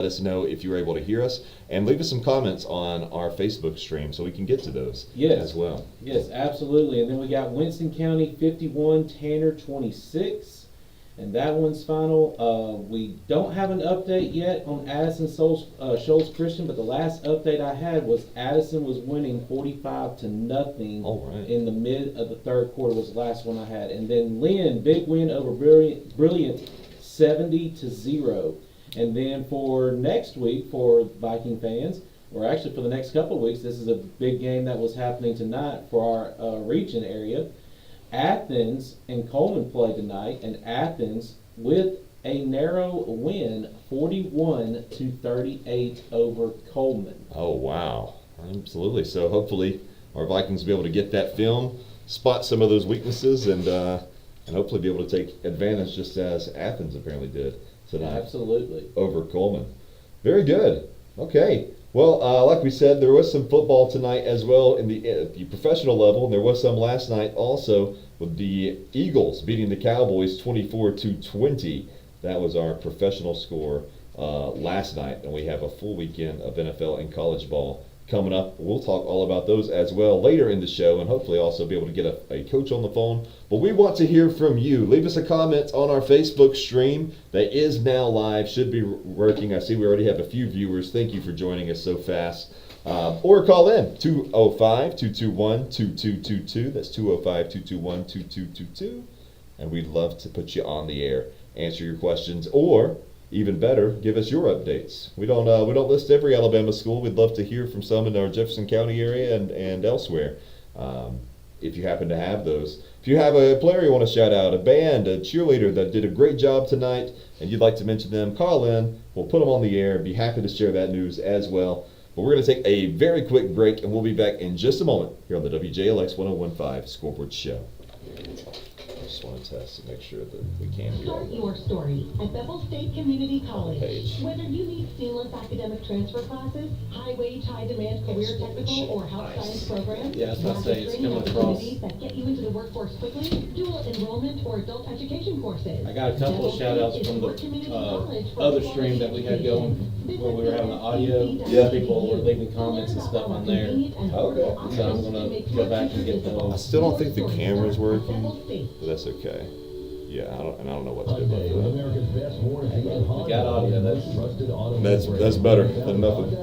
Let us know if you were able to hear us, and leave us some comments on our Facebook stream so we can get to those as well. Yes, absolutely. And then we got Winston County 51, Tanner 26, and that one's final. We don't have an update yet on Addison Shoals Christian, but the last update I had was Addison was winning 45-0 All right. in the mid of the third quarter was the last one I had. And then Lynn, big win over Brilliant 70-0. And then for next week, for Viking fans, or actually for the next couple of weeks, this is a big game that was happening tonight for our region area. Athens and Coleman play tonight, and Athens with a narrow win, 41-38 over Coleman. Oh, wow. Absolutely. So hopefully our Vikings will be able to get that film, spot some of those weaknesses, and hopefully be able to take advantage just as Athens apparently did tonight. Absolutely. Over Coleman. Very good. Okay. Well, like we said, there was some football tonight as well in the professional level, and there was some last night also with the Eagles beating the Cowboys 24-20. That was our professional score last night, and we have a full weekend of NFL and college ball coming up. We'll talk all about those as well later in the show, and hopefully also be able to get a coach on the phone. But we want to hear from you. Leave us a comment on our Facebook stream that is now live, should be working. I see we already have a few viewers. Thank you for joining us so fast. Or call in 205-221-2222. That's 205-221-2222. And we'd love to put you on the air, answer your questions, or even better, give us your updates. We don't list every Alabama school. We'd love to hear from some in our Jefferson County area and elsewhere. If you happen to have those. If you have a player you want to shout out, a band, a cheerleader that did a great job tonight, and you'd like to mention them, call in. We'll put them on the air. Be happy to share that news as well. But we're going to take a very quick break, and we'll be back in just a moment here on the WJLX 1015 Scoreboard Show. I just want to test to make sure that we can hear. Start your story at Bethel State Community College. Page. Whether you need seamless academic transfer classes, high wage, high demand career technical or health science programs, Yeah, that's what I say. It's training coming across. opportunities that get you into the workforce quickly, dual enrollment or adult education courses. I got a couple of shout outs from the other stream that we had going where we were having the audio. Yeah. People were leaving comments and stuff on there. Okay. So I'm going to go back and get I those. still don't think the camera's working, but that's okay. Yeah, I don't know what to do about that. We got audio. That's better than nothing.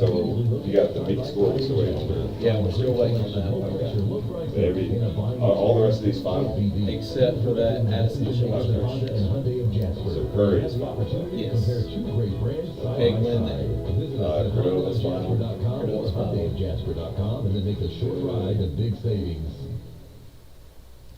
So you got the big score, so wait. Yeah, we're still waiting on that. Maybe all the rest of these fine. Except for that Addison Shoals Christian. So Curry is fine. Yes. Big win there. Cordova is fine. Cordova's fine. Jasper.com and then make a short ride to big savings.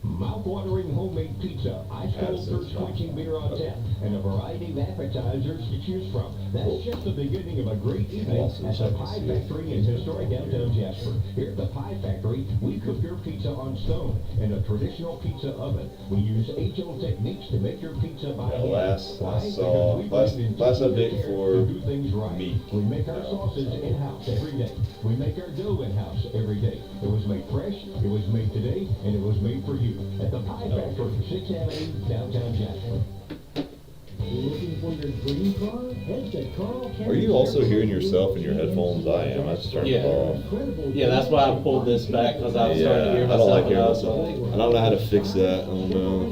Mouth-watering homemade pizza, ice-cold thirst-quenching beer on tap, and a variety of appetizers to choose from. That's just the beginning of a great evening at the Pie Factory in historic downtown Jasper. Here at the Pie Factory, we cook your pizza on stone in a traditional pizza oven. We use age-old techniques to make your pizza by hand. Last update for meat. We make our sauces in-house every day. We make our dough in-house every day. It was made fresh, it was made today, and it was made for you. At the Pie Factory, 6th Avenue, downtown Jasper. Looking for your dream car? Head to Carl Cannon. Are you also hearing yourself in your headphones? I am. I just turned it off. Yeah, that's why I pulled this back, because I was starting to hear I myself. don't like hearing and I myself. was like, I don't know how to fix that. I don't know.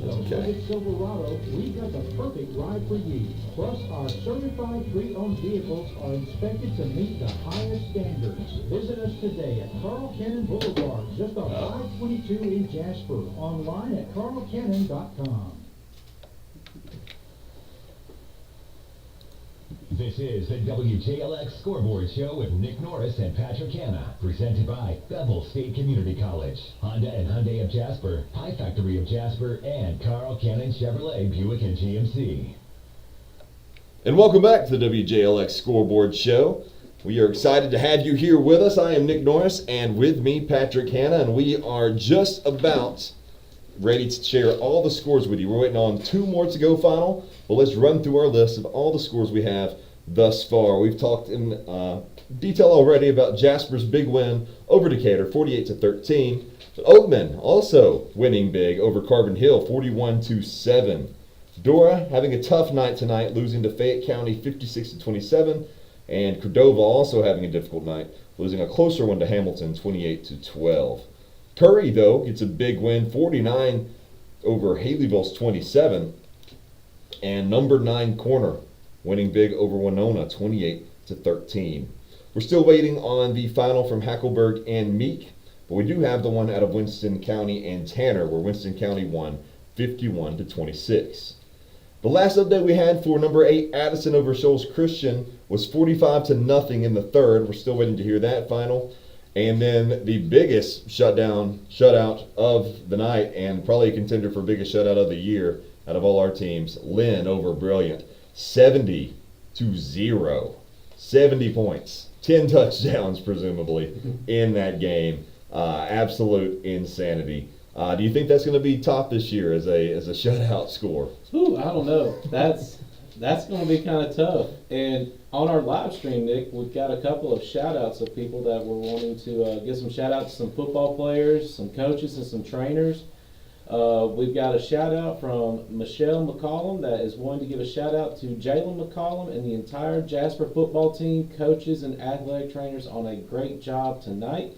That's okay. Silverado, we've got the perfect ride for you. Plus, our certified pre-owned vehicles are inspected to meet the highest standards. Visit us today at Carl Cannon Boulevard, just off 522 in Jasper. Online at carlcannon.com. This is the WJLX Scoreboard Show with Nick Norris and Patrick Hanna, presented by Bevel State Community College, Honda and Hyundai of Jasper, Pie Factory of Jasper, and Carl Cannon Chevrolet Buick and GMC. And welcome back to the WJLX Scoreboard Show. We are excited to have you here with us. I am Nick Norris, and with me, Patrick Hanna, and we are just about ready to share all the scores with you. We're waiting on 2 more to go final, but let's run through our list of all the scores we have thus far. We've talked in detail already about Jasper's big win over Decatur, 48-13. But Oatman also winning big over Carbon Hill, 41-7. Dora having a tough night tonight, losing to Fayette County 56-27. And Cordova also having a difficult night, losing a closer one to Hamilton, 28-12. Curry, though, gets a big win, 49 over Haleyville's 27. And number 9 Corner winning big over Winona, 28-13. We're still waiting on the final from Hackleburg and Meek, but we do have the one out of Winston County and Tanner, where Winston County won 51-26. The last update we had for number 8 Addison over Shoals Christian was 45-0 in the third. We're still waiting to hear that final. And then the biggest shutout of the night, and probably a contender for biggest shutout of the year out of all our teams, Lynn over Brilliant, 70-0. 70 points, 10 touchdowns presumably in that game. Absolute insanity. Do you think that's going to be top this year as a shutout score? Ooh, I don't know. That's going to be kind of tough. And on our live stream, Nick, we've got a couple of shout-outs of people that were wanting to give some shout-outs to some football players, some coaches, and some trainers. We've got a shout-out from Michelle McCollum that is wanting to give a shout-out to Jalen McCollum and the entire Jasper football team, coaches, and athletic trainers on a great job tonight.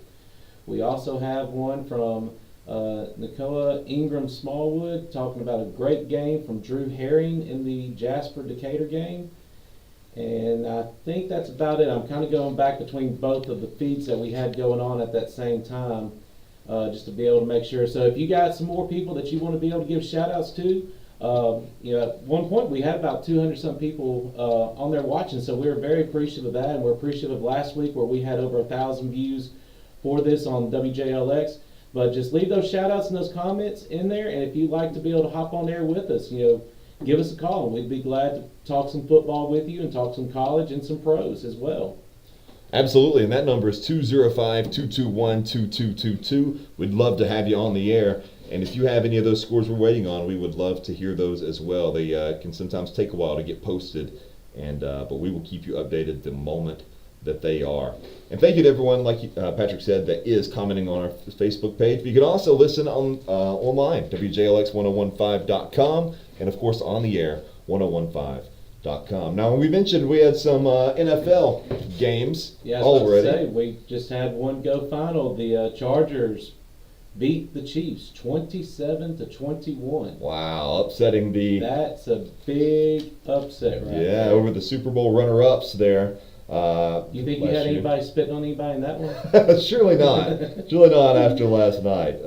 We also have one from Nicoa Ingram Smallwood talking about a great game from Drew Herring in the Jasper Decatur game. And I think that's about it. I'm kind of going back between both of the feeds that we had going on at that same time, just to be able to make sure. So if you got some more people that you want to be able to give shout outs to, at one point we had about 200 some people on there watching, so we were very appreciative of that, and we're appreciative of last week where we had over 1,000 views for this on WJLX. But just leave those shout outs and those comments in there, and if you'd like to be able to hop on there with us, give us a call. We'd be glad to talk some football with you and talk some college and some pros as well. Absolutely, and that number is 205-221-2222. We'd love to have you on the air, and if you have any of those scores we're waiting on, we would love to hear those as well. They can sometimes take a while to get posted, but we will keep you updated the moment that they are. And thank you to everyone, like Patrick said, that is commenting on our Facebook page. You can also listen on online, WJLX1015.com, and of course on the air, 1015.com. Now, we mentioned we had some NFL games already. Say, we just had one go final. The Chargers beat the Chiefs 27-21. Wow, upsetting the... That's a big upset right there. over the Super Bowl runner-ups there. You think you had anybody spitting on anybody in that one? Surely not. Surely not after last night.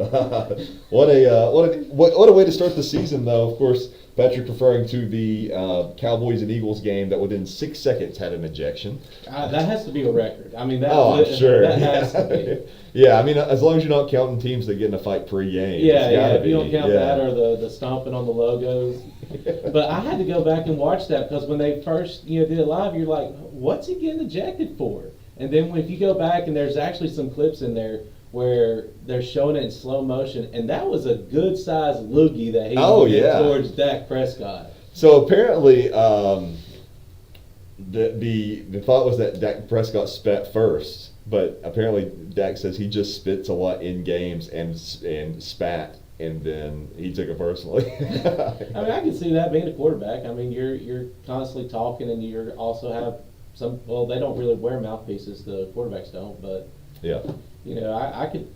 What a way to start the season, though. Of course, Patrick referring to the Cowboys and Eagles game that within 6 seconds had an ejection. That has to be a record. I mean, I'm sure. That has to be. Yeah, I mean, as long as you're not counting teams that get in a fight pre-game. Yeah. If you don't count that or the stomping on the logos. But I had to go back and watch that because when they first did it live, you're like, what's he getting ejected for? And then if you go back and there's actually some clips in there where they're showing it in slow motion, and that was a good sized loogie that he did towards Dak Prescott. So apparently, the thought was that Dak Prescott spat first, but apparently Dak says he just spits a lot in games and spat. And then he took it personally. I mean, I can see that being a quarterback. I mean, you're constantly talking, and you also have some. Well, they don't really wear mouthpieces. The quarterbacks don't, but yeah, I could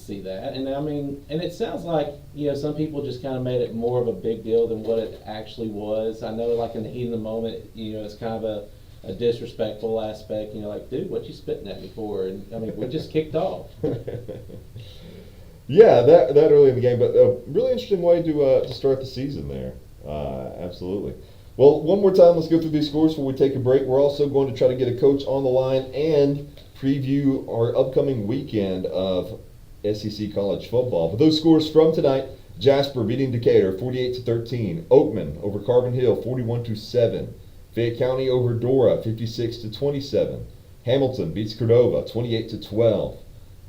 see that. And I mean, and it sounds like some people just kind of made it more of a big deal than what it actually was. I know, like in the heat of the moment, it's kind of a disrespectful aspect. Like, dude, what you spitting at me for? And I mean, we just kicked off. Yeah, that early in the game, but a really interesting way to start the season there. Absolutely. Well, one more time, let's go through these scores before we take a break. We're also going to try to get a coach on the line and preview our upcoming weekend of SEC college football. But those scores from tonight: Jasper beating Decatur 48-13, Oatman over Carbon Hill 41-7, Fayette County over Dora 56-27, Hamilton beats Cordova 28-12.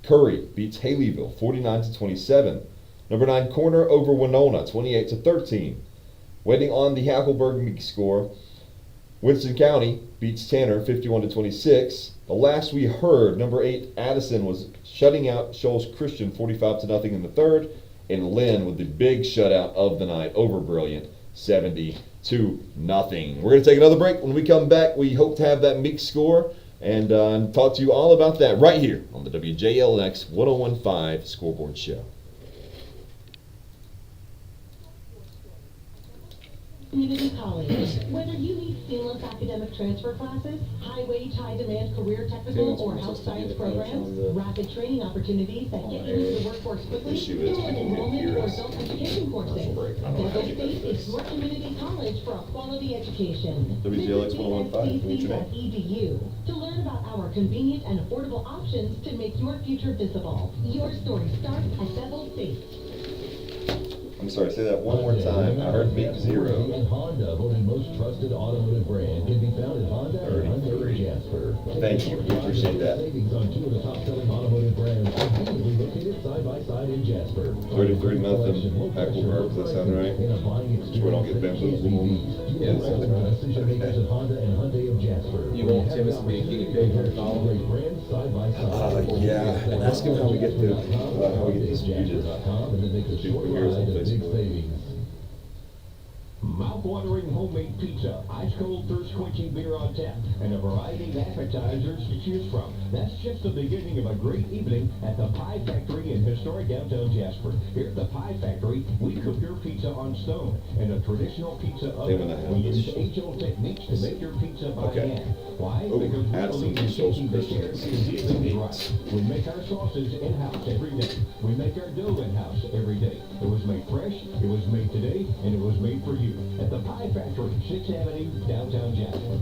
Curry beats Haleyville 49-27. Number 9 Corner over Winona 28-13. Waiting on the Hackleburg Meek score. Winston County beats Tanner 51-26. The last we heard, number 8 Addison was shutting out Shoals Christian 45-0 in the third, and Lynn with the big shutout of the night over Brilliant 70-0. We're going to take another break. When we come back, we hope to have that mixed score and talk to you all about that right here on the WJLX 1015 Scoreboard Show. Community College. Whether you need seamless academic transfer classes, high-wage, high-demand career technical or health science programs, rapid training opportunities that get you into the workforce quickly, Issue is dual people enrollment hear or us. adult education courses, Devil State is your community college for a quality education. WJLX 1015, can you try? Edu to learn about our convenient and affordable options to make your future visible. Your story starts at Devil State. I'm sorry, say that one more time. I heard beat 0. And Honda, voted most trusted automotive brand, can be found at Honda and Hyundai Jasper. Thank you. We appreciate that. Savings on 2 of the top-selling automotive brands, conveniently located side by side in Jasper. 33-0 Hackleburg, does that sound right? So we don't get bamboozled. Yes, decision makers at Honda and Hyundai of Jasper. You want Timothy to be a guinea pig here? Great brands side by side. Yeah. Ask him how we get to distributed. And then they can People short hear us on ride at big Facebook. savings. Mouth-watering homemade pizza, ice-cold thirst-quenching beer on tap, and a variety of appetizers to choose from. That's just the beginning of a great evening at the Pie Factory in historic downtown Jasper. Here at the Pie Factory, we cook your pizza on stone in a traditional pizza oven. We use age-old techniques to make your pizza by Okay. hand. Why? Oh, Because we Addison believe in Shoals taking the Christian. care to get things right. We make our sauces in-house every day. We make our dough in-house every day. It was made fresh, it was made today, and it was made for you. At the Pie Factory, 6th Avenue, downtown Jasper.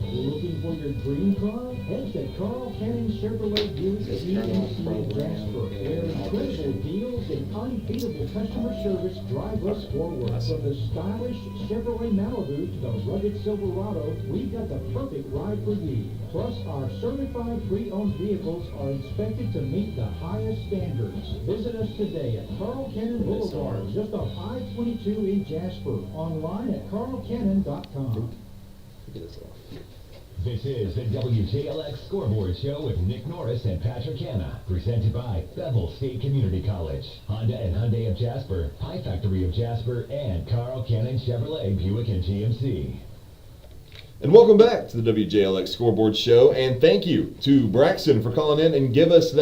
Looking for your dream car? Head to Carl Cannon Chevrolet Buick GMC in Jasper, where incredible deals and unbeatable customer service drive us forward. From the stylish Chevrolet Malibu to the rugged Silverado, we've got the perfect ride for you. Plus, our certified pre-owned vehicles are inspected to meet the highest standards. Visit us today at Carl Cannon Boulevard, just off I-22 in Jasper. Online at carlcannon.com. This is the WJLX Scoreboard Show with Nick Norris and Patrick Hanna, presented by Bevel State Community College, Honda and Hyundai of Jasper, Pie Factory of Jasper, and Carl Cannon Chevrolet Buick and GMC. And welcome back to the WJLX Scoreboard Show, and thank you to Braxton for calling in and giving us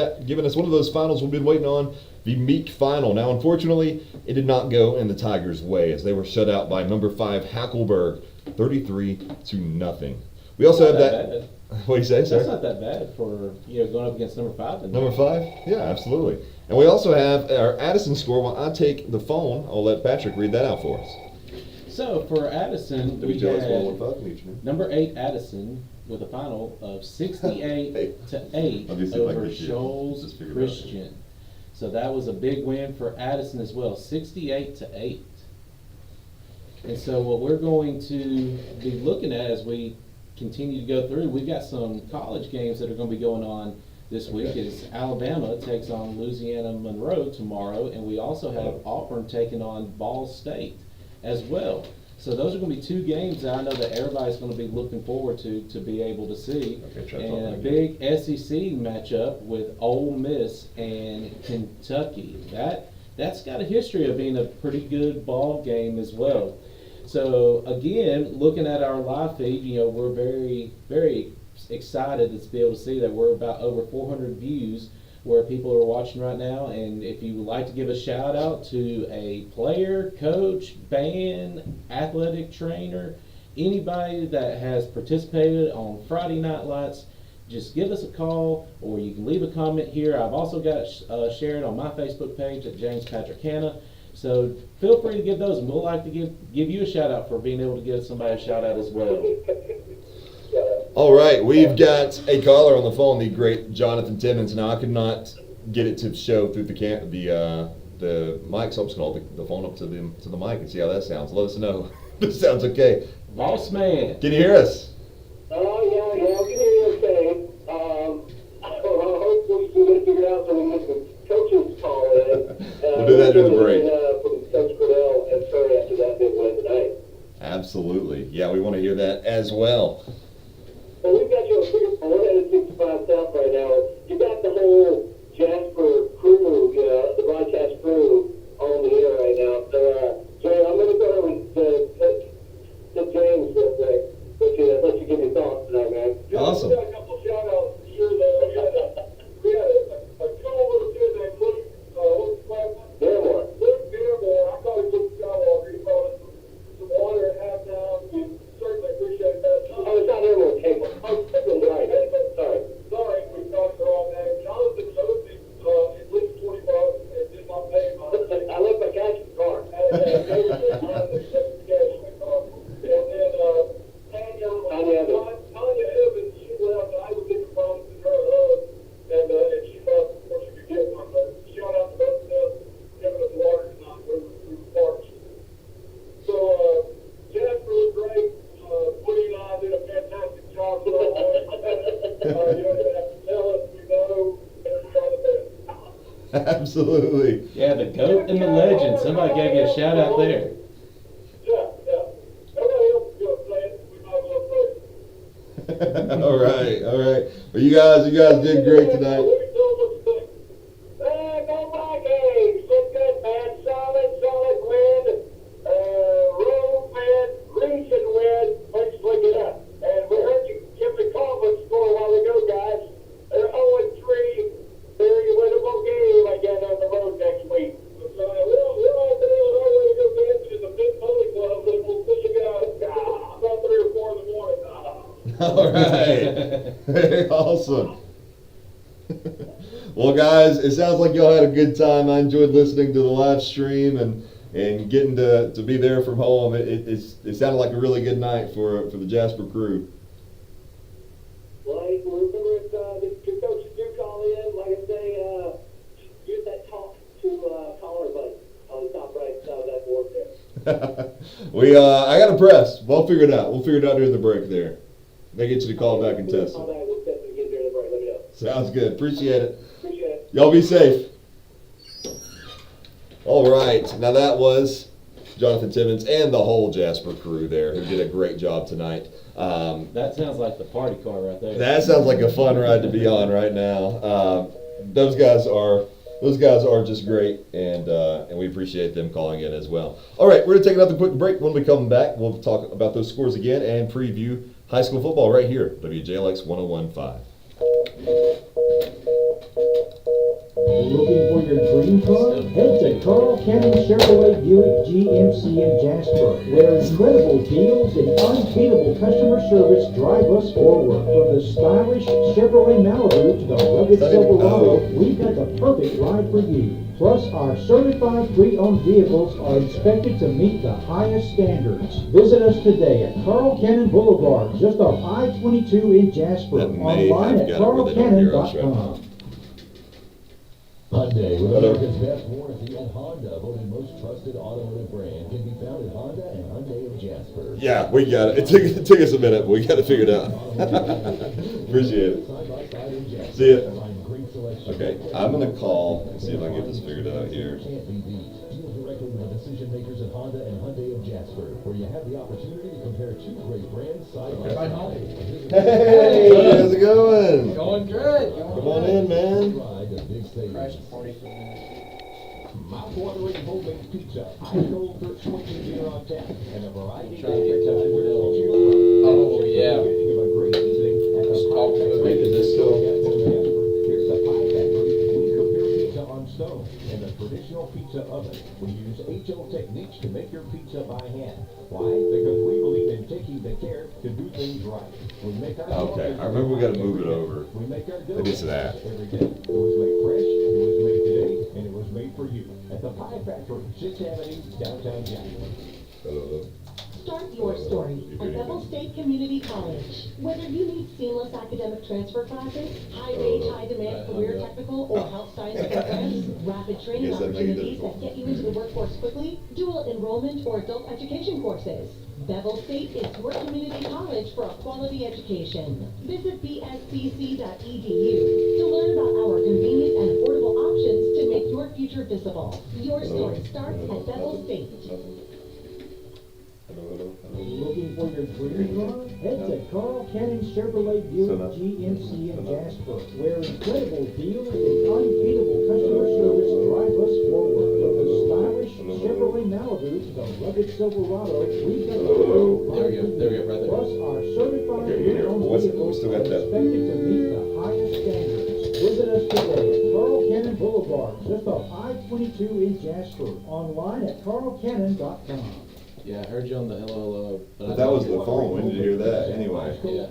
one of those finals we've been waiting on, the Meek final. Now, unfortunately, it did not go in the Tigers' way as they were shut out by number 5 Hackleburg, 33-0. We also have that. What do you say, sir? That's not that bad for going up against number 5. Number 5? Yeah, absolutely. And we also have our Addison score. While I take the phone, I'll let Patrick read that out for us. So for Addison, we WJLX had 1015, number 8 Addison with a final of 68-8 I'll just see if I can over get you. Shoals Just figure it out. Christian. So that was a big win for Addison as well, 68-8. And so what we're going to be looking at as we continue to go through, we've got some college games that are going to be going on this week. Is Alabama takes on Louisiana Monroe tomorrow, and we also have Auburn taking on Ball State as well. So those are going to be 2 games that I know that everybody's going to be looking forward to be able to see. And a big SEC matchup with Ole Miss and Kentucky. That's got a history of being a pretty good ball game as well. So again, looking at our live feed, we're very, very excited to be able to see that we're about over 400 views where people are watching right now. And if you would like to give a shout out to a player, coach, band, athletic trainer, anybody that has participated on Friday Night Lights, just give us a call, or you can leave a comment here. I've also got shared on my Facebook page at James Patrick Hanna. So feel free to give those, and we'll like to give you a shout out for being able to give somebody a shout out as well. All right, we've got a caller on the phone, the great Jonathan Timmons. Now, I could not get it to show through the mic, so I'm just going to hold the phone up to the mic and see how that sounds. Let us know if this sounds okay. Boss man. Can you hear us? Oh, yeah, I can hear you okay. Hopefully we can get it figured out so we can get some coaches call in. We'll do that during the break. From Coach Cordell and Curry after that big win tonight. Absolutely. Yeah, we want to hear that as well. Well, we've got you on 165 South right now. You got the whole Jasper crew, the broadcast crew on the air right now. So, Jay, I'm going to go ahead and to James real quick. Let you give your thoughts tonight, man. Awesome. We got a couple shout outs here, though. We had a cool little kid named Luke, Dearmore. Luke Dearmore. I call him Luke Skywalker. He brought us some water at halftime. We certainly appreciate that. Oh, it's not Dearmore Cable. Oh, right. Sorry, we got the wrong name. Jonathan owed me at least $20 and did not pay my. I left my cash in the car. And they were just trying to accept the cash in the car. And then Tanya Evans, she left. I was even promising her a hug, and she left before she could get one. But shout out to both of them giving us water tonight. We were parched. So Jasper looked great. Woody and I did a fantastic job. So you don't even have to tell us. We know that we are the best. Absolutely. Yeah, the GOAT and the legend. Somebody gave you a shout out there. Yeah. Nobody else is going to say it. We might as well say it. All right. Well, you guys did great tonight. Go Vikings! Look good, man. Solid win. Road win. Recent win. Let's look it up. And we heard you give the conference score a while ago, guys. They're 0-3. Very winnable game again on the road next week. We're all today on our way to go dancing in the big Holy Club, and we'll see you guys about 3 or 4 in the morning. All right. Very awesome. Well, guys, it sounds like y'all had a good time. I enjoyed listening to the live stream and getting to be there from home. It sounded like a really good night for the Jasper crew. Well, hey, remember if the coaches do call in, like I say, use that talk to caller button on the top right side of that board there. I got a press. We'll figure it out. We'll figure it out during the break there. They get you to call back and test Call it. back, we'll test it again during the break. Let me know. Sounds good. Appreciate it. Appreciate it. Y'all be safe. All right. Now that was Jonathan Timmons and the whole Jasper crew there who did a great job tonight. That sounds like the party car right there. That sounds like a fun ride to be on right now. Those guys are just great, and we appreciate them calling in as well. All right, we're gonna take another quick break. When we come back, we'll talk about those scores again and preview high school football right here, WJLX 101.5. Looking for your dream car? Head to Carl Cannon Chevrolet Buick GMC in Jasper, where incredible deals and unbeatable customer service drive us forward. From the stylish Chevrolet Malibu to the rugged Silverado, we've got the perfect ride for you. Plus, our certified pre-owned vehicles are inspected to meet the highest standards. Visit us today at Carl Cannon Boulevard, just off I-22 in Jasper. That may Online have at got it where they don't hear us right now. carlcannon.com. Hyundai, with America's best warranty, and Honda, voted most trusted automotive brand, can be found at Honda and Hyundai of Jasper. Yeah, we got it. It took us a minute, but we got it figured out. Appreciate it. Side by side in Jasper. See ya. Find great selection. Okay, I'm gonna call and see if I can get this figured out here. Can't be beat. Deal directly with the decision makers at Honda and Hyundai of Jasper, where you have the opportunity to compare 2 great brands side by side. Hey, how's it going? Going good. Come on in, man. Ride to big savings. Crash party for me. Mouth-watering homemade pizza, ice-cold dirt smoking beer on tap, and a variety of Trying to get to appetizers. it. Cheers. Oh, yeah. Beginning of a great evening at the Just Pie talk to it, Factory. maybe this still- Here's the Pie Factory. We prepare pizza on stone in a traditional pizza oven. We use HO techniques to make your pizza by hand. Why? Because we believe in taking the care to do things right. We make our Okay, I remember we gotta move it over. We make our dough Maybe it's that. every day. It was made fresh, it was made today, and it was made for you. At the Pie Factory, 6th Avenue, downtown Jasper. Start your story at Bevel State Community College. Whether you need seamless academic transfer classes, high-wage, high-demand career technical or health science programs, rapid training Guess that made it opportunities that get you into the workforce quickly, dual enrollment or adult education courses, Bevel State is your community college for a quality education. Visit bscc.edu to learn about our convenient and affordable options to make your future visible. Your story starts at Bevel State. Hello. your dream car? Head to Carl Cannon Chevrolet Buick GMC in Jasper, where incredible deals and unbeatable customer service drive us forward. From the stylish Chevrolet Malibu to the rugged Silverado, we've got the There we go, right there. Plus, our certified pre-owned we vehicles still are got that. expected to meet the highest standards. Visit us today at Carl Cannon Boulevard, just off I-22 in Jasper. Online at carlcannon.com. Yeah, I heard you on the hello. But that was the phone. When did you hear that? Anyway. Yeah.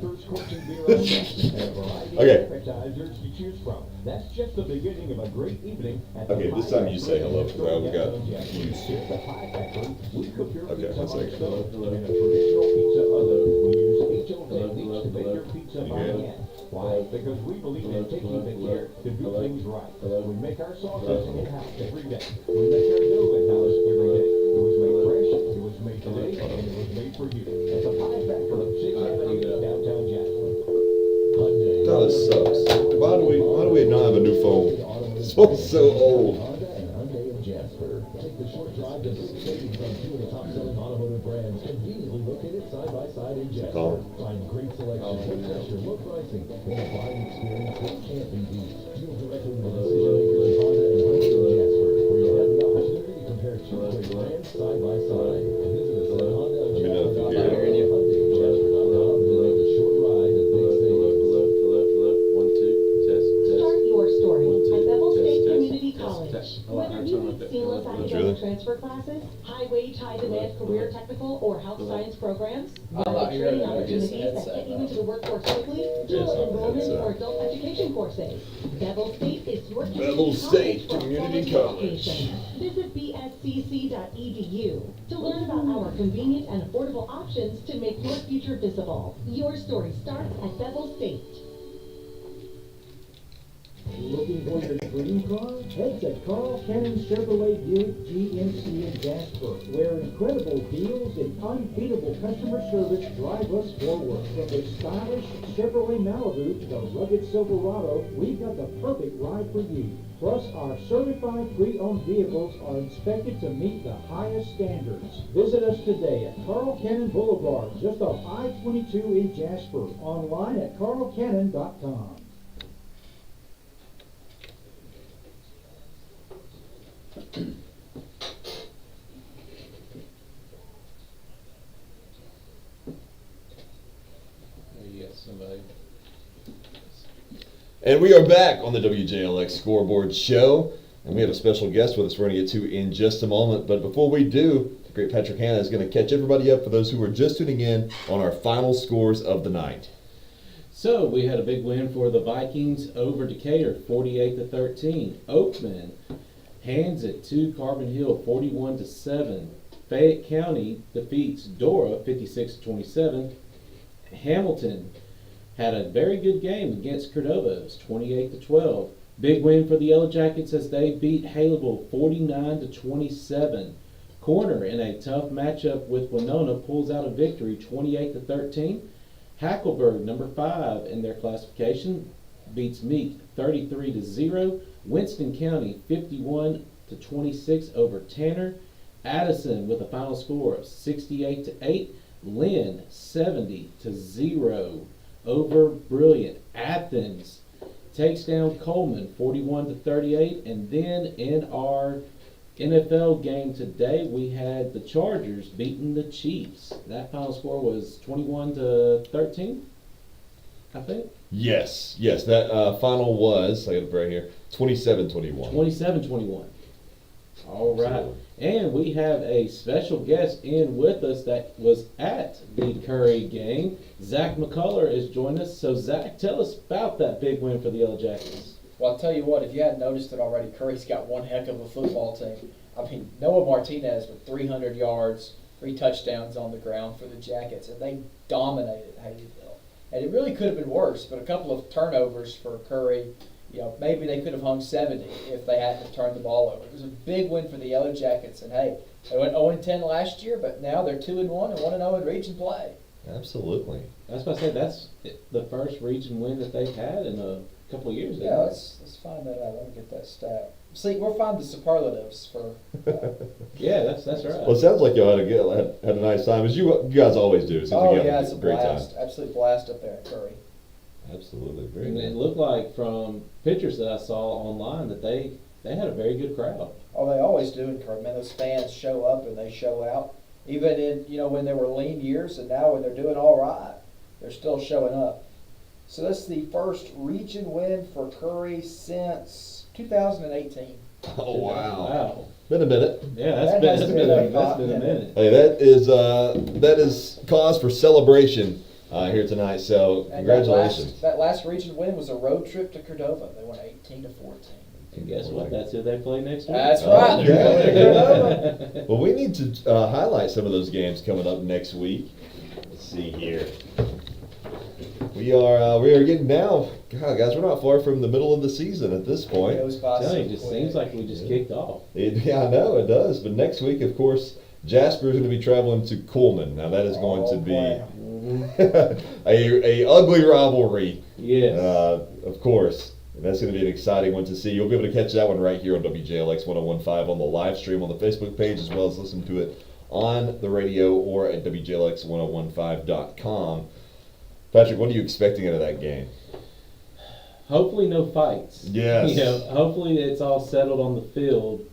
Okay. Appetizers to choose from. That's just the beginning of a great evening at the Okay, this Pie time you say Factory hello, in because I got Jasper. confused. Here's the Pie Factory. We cook your Okay, pizza one on second. stove Hello. in a traditional pizza oven. We use HO Hello, techniques to make your pizza You by hear it? hand. Why? Because we believe in taking the care to do things right. We make our sauces in-house every day. We make our dough in-house every day. It was made fresh, it was made today, and it was made for you. At the Pie Factory, 678 downtown Jasper. Hyundai. God, this sucks. Why do we not have a new phone? This phone's so old. Honda and Hyundai of Jasper. Take the short drive to big savings on two of the top-selling automotive brands, conveniently located side by side in Jasper. Call. Find great selection, low pressure, low pricing, and a buying experience that can't be beat. Deal directly with the decision makers at Honda and Hyundai of Jasper, where you have the opportunity to compare two great brands side by side. Visit us at Honda of Let me know if you Jasper.com hear it. and HyundaiofJasper.com to make the short ride to big savings. Hello. 1, 2, test. Start your story One, two, at Bevel test, State test, Community test, College. test. Whether you need seamless Really? academic transfer classes, high wage, high demand career technical or health science programs, like rapid your training just opportunities that headset, get you though. into the workforce quickly, dual enrollment headset. or adult education courses, Bevel State is your Bevel community State college for Community quality College. education. Visit bscc.edu to learn about our convenient and affordable options to make your future visible. Your story starts at Bevel State. Looking for your dream car? Head to Carl Cannon Chevrolet Buick GMC in Jasper, where incredible deals and unbeatable customer service drive us forward. From the stylish Chevrolet Malibu to the rugged Silverado, we've got the perfect ride for you. Plus, our certified pre-owned vehicles are inspected to meet the highest standards. Visit us today at Carl Cannon Boulevard, just off I-22 in Jasper. Online at carlcannon.com. There you got somebody. And we are back on the WJLX Scoreboard Show. And we have a special guest with us we're going to get to in just a moment. But before we do, the great Patrick Hanna is going to catch everybody up for those who are just tuning in on our final scores of the night. So we had a big win for the Vikings over Decatur, 48-13. Oakman hands it to Carbon Hill, 41-7. Fayette County defeats Dora, 56-27. Hamilton had a very good game against Cordovas, 28-12. Big win for the Yellow Jackets as they beat Haleville, 49-27. Corner in a tough matchup with Winona pulls out a victory, 28-13. Hackleburg, number 5 in their classification, beats Meek 33-0. Winston County 51-26 over Tanner. Addison with a final score of 68-8. Lynn 70-0 over Brilliant. Athens takes down Coleman 41-38. And then in our NFL game today, we had the Chargers beating the Chiefs. That final score was 21-13, I think. Yes, that final was, I got it right here, 27-21. 27-21. All right. Absolutely. And we have a special guest in with us that was at the Curry game. Zach McCullough is joining us. So, Zach, tell us about that big win for the Yellow Jackets. Well, I'll tell you what, if you hadn't noticed it already, Curry's got one heck of a football team. I mean, Noah Martinez with 300 yards, 3 touchdowns on the ground for the Jackets, and they dominated Haleyville. And it really could have been worse, but a couple of turnovers for Curry. You know, maybe they could have hung 70 if they hadn't have turned the ball over. It was a big win for the Yellow Jackets, and hey, they went 0-10 last year, but now they're 2-1 and 1-0 in region play. Absolutely. That's what I said. That's the first region win that they've had in couple of years. Yeah, let's find that out. Let me get that stat. See, we'll find the superlatives for. Yeah, that's right. Well, it sounds like y'all had a nice time, as you guys always do. It seems like you Yeah, have it's a great blast. time. Absolute blast up there at Curry. Absolutely, very And it good. looked like from pictures that I saw online that they had a very good crowd. Oh, they always do in Curry. Man, those fans show up and they show out. Even in, when there were lean years, and now when they're doing all right, they're still showing up. So that's the first region win for Curry since 2018. Oh, wow. Wow. Been a minute. Yeah, That has been a hot a minute. minute. Hey, that is cause for celebration here tonight. So And congratulations. That last region win was a road trip to Cordova. They won 18-14. And guess what? That's who they play next week. That's Oh, right. okay. They're going to Cordova. Well, we need to highlight some of those games coming up next week. Let's see here. We are getting now. God, guys, we're not far from the middle of the season at this point. It goes by Tell so you, it just quick. seems like we just kicked off. Yeah, I know it does. But next week, of course, Jasper is going to be traveling to Coleman. Now that is going to be boy. a ugly rivalry. Yes. Of course. And that's going to be an exciting one to see. You'll be able to catch that one right here on WJLX 1015 on the live stream on the Facebook page, as well as listen to it on the radio or at WJLX1015.com. Patrick, what are you expecting out of that game? Hopefully no fights. Yes. Hopefully it's all settled on the field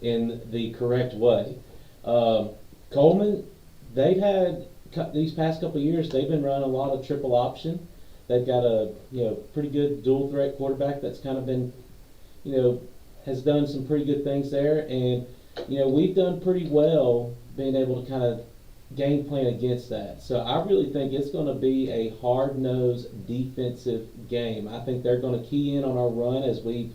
in the correct way. Coleman, they've had these past couple of years, they've been running a lot of triple option. They've got a pretty good dual threat quarterback that's kind of been, has done some pretty good things there, and we've done pretty well being able to kind of game plan against that. So I really think it's going to be a hard-nosed defensive game. I think they're going to key in on our run, as we've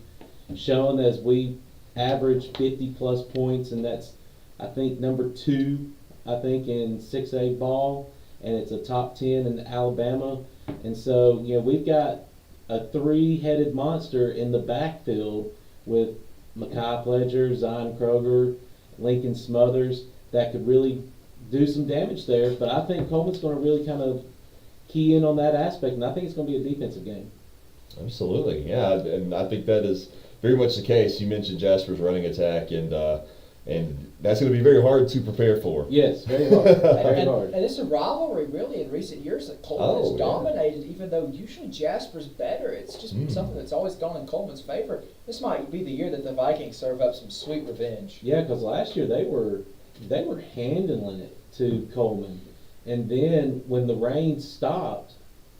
shown, as we average 50-plus points, and that's, I think, number 2, in 6A ball, and it's a top 10 in Alabama. And so, we've got a 3-headed monster in the backfield with Mekhi Pledger, Zion Kroger, Lincoln Smothers that could really do some damage there. But I think Coleman's going to really kind of key in on that aspect, and I think it's going to be a defensive game. Absolutely, yeah, and I think that is very much the case. You mentioned Jasper's running attack, and that's going to be very hard to prepare for. Yes, very hard. Very hard. And it's a rivalry, really, in recent years that Coleman has yeah. dominated, even though usually Jasper's better. It's just something that's always gone in Coleman's favor. This might be the year that the Vikings serve up some sweet revenge. Yeah, because last year they were handling it to Coleman, and then when the rain stopped,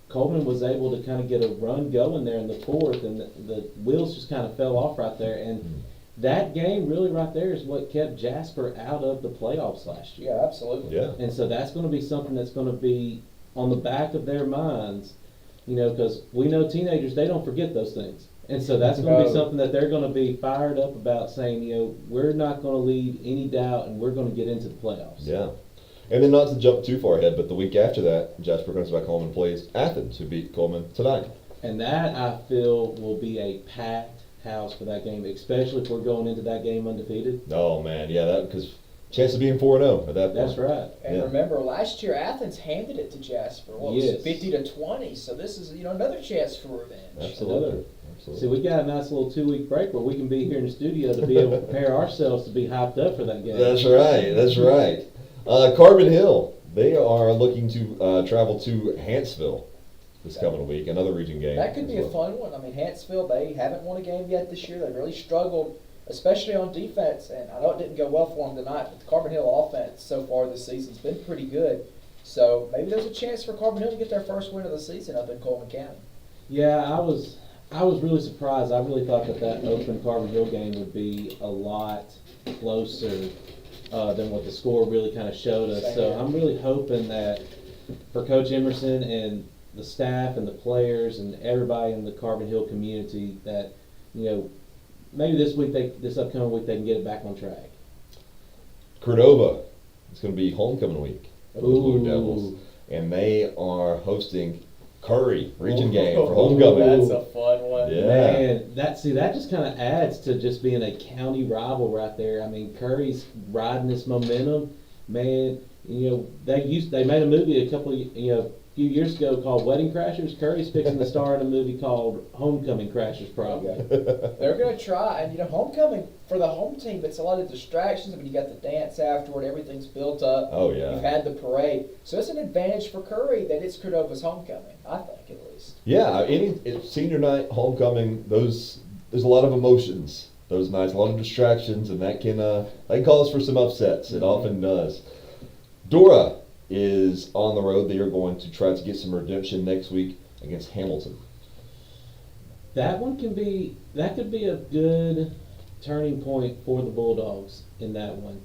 Coleman was able to kind of get a run going there in the fourth, and the wheels just kind of fell off right there. And that game really right there is what kept Jasper out of the playoffs last year. Yeah, absolutely. Yeah. And so that's going to be something that's going to be on the back of their minds, because we know teenagers, they don't forget those things. And so that's going to be something that they're going to be fired up about, saying, we're not going to leave any doubt, and we're going to get into the playoffs. Yeah. And then, not to jump too far ahead, but the week after that, Jasper comes back home and plays Athens, who beat Coleman tonight. And that, I feel, will be a packed house for that game, especially if we're going into that game undefeated. Oh, man, yeah, because chance of being 4-0 at that point. That's right. And remember, last year Athens handed it to Jasper. Well, it was 50-20. So this is another chance for revenge. Absolutely. See, we got a nice little 2-week break where we can be here in the studio to be able to prepare ourselves to be hyped up for that game. That's right. That's right. Carbon Hill, they are looking to travel to Huntsville this coming week, another region game. That could be a fun one. I mean, Huntsville, they haven't won a game yet this year. They've really struggled, especially on defense. And I know it didn't go well for them tonight, but the Carbon Hill offense so far this season's been pretty good. So maybe there's a chance for Carbon Hill to get their first win of the season up in Coleman County. Yeah, I was really surprised. I really thought that Oakland Carbon Hill game would be a lot closer than what the score really kind of showed us. So I'm really hoping that for Coach Emerson and the staff and the players and everybody in the Carbon Hill community that, maybe this upcoming week they can get it back on track. Cordova, it's going to be homecoming week of the Blue Ooh. Devils, and they are hosting Curry region game for homecoming. That's a fun one. Yeah. Man, that just kind of adds to just being a county rival right there. I mean, Curry's riding this momentum. Man, they made a movie a few few years ago called Wedding Crashers. Curry's fixing to star in a movie called Homecoming Crashers, probably. They're going to try, and homecoming for the home team, it's a lot of distractions. I mean, you got the dance afterward, everything's built up. Oh, yeah. You've had the parade, so it's an advantage for Curry that it's Cordova's homecoming. I think, at least. Yeah, senior night, homecoming, there's a lot of emotions those nights, a lot of distractions, and that can cause for some upsets. It often does. Dora is on the road. They are going to try to get some redemption next week against Hamilton. That could be a good turning point for the Bulldogs in that one.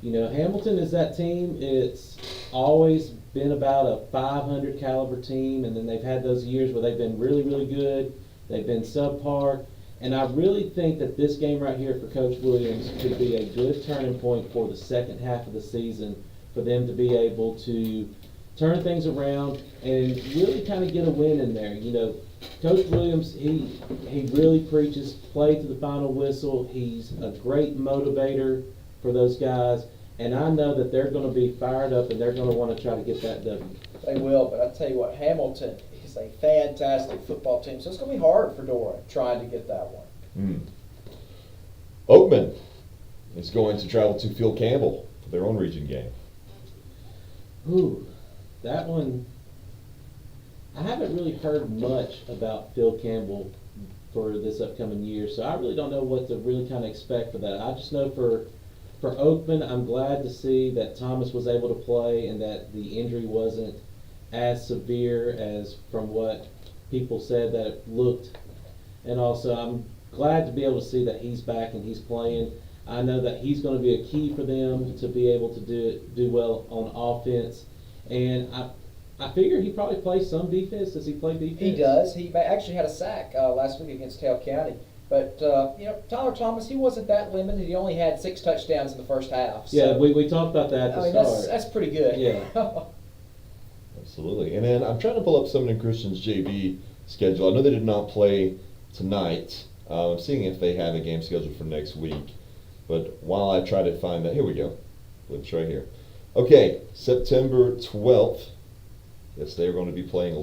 Hamilton is that team. It's always been about a 500 caliber team, and then they've had those years where they've been really, really good. They've been subpar, and I really think that this game right here for Coach Williams could be a good turning point for the second half of the season, for them to be able to turn things around and really kind of get a win in there. Coach Williams, he really preaches play to the final whistle. He's a great motivator for those guys, and I know that they're going to be fired up and they're going to want to try to get that W. They will, but I tell you what, Hamilton is a fantastic football team, so it's going to be hard for Dora trying to get that one. Oakman is going to travel to Phil Campbell for their own region game. Ooh, that one, I haven't really heard much about Phil Campbell for this upcoming year, so I really don't know what to really kind of expect for that. I just know for Oakman, I'm glad to see that Thomas was able to play and that the injury wasn't as severe as from what people said that it looked. And also, I'm glad to be able to see that he's back and he's playing. I know that he's going to be a key for them to be able to do well on offense. And I figure he probably plays some defense. Does he play defense? He does. He actually had a sack last week against Hale County. But, Tyler Thomas, he wasn't that limited. He only had 6 touchdowns in the first half. So, yeah, we talked about that at the start. That's pretty good. Yeah. Absolutely. And then I'm trying to pull up Sumner Christian's JV schedule. I know they did not play tonight. I'm seeing if they have a game scheduled for next week. But while I try to find that, here we go. It's right here. Okay, September 12th. Yes, they are going to be playing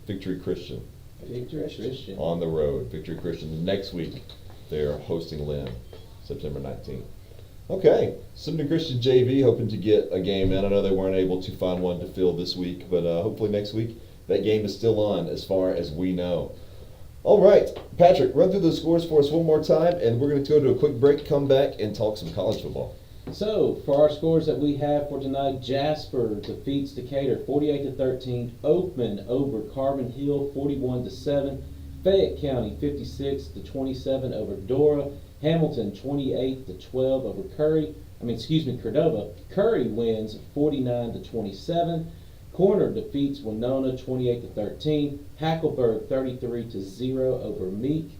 Victory Christian. Victory Christian. On the road. Victory Christian. Next week, they're hosting Lynn, September 19th. Okay, Sumner Christian JV hoping to get a game in. I know they weren't able to find one to fill this week, but hopefully next week that game is still on as far as we know. All right, Patrick, run through those scores for us one more time, and we're going to go to a quick break, come back, and talk some college football. So, for our scores that we have for tonight, Jasper defeats Decatur 48-13, Oakman over Carbon Hill 41-7, Fayette County 56-27 over Dora, Hamilton 28-12 over Cordova. Curry wins 49-27. Corner defeats Winona 28-13. Hackleburg 33-0 over Meek.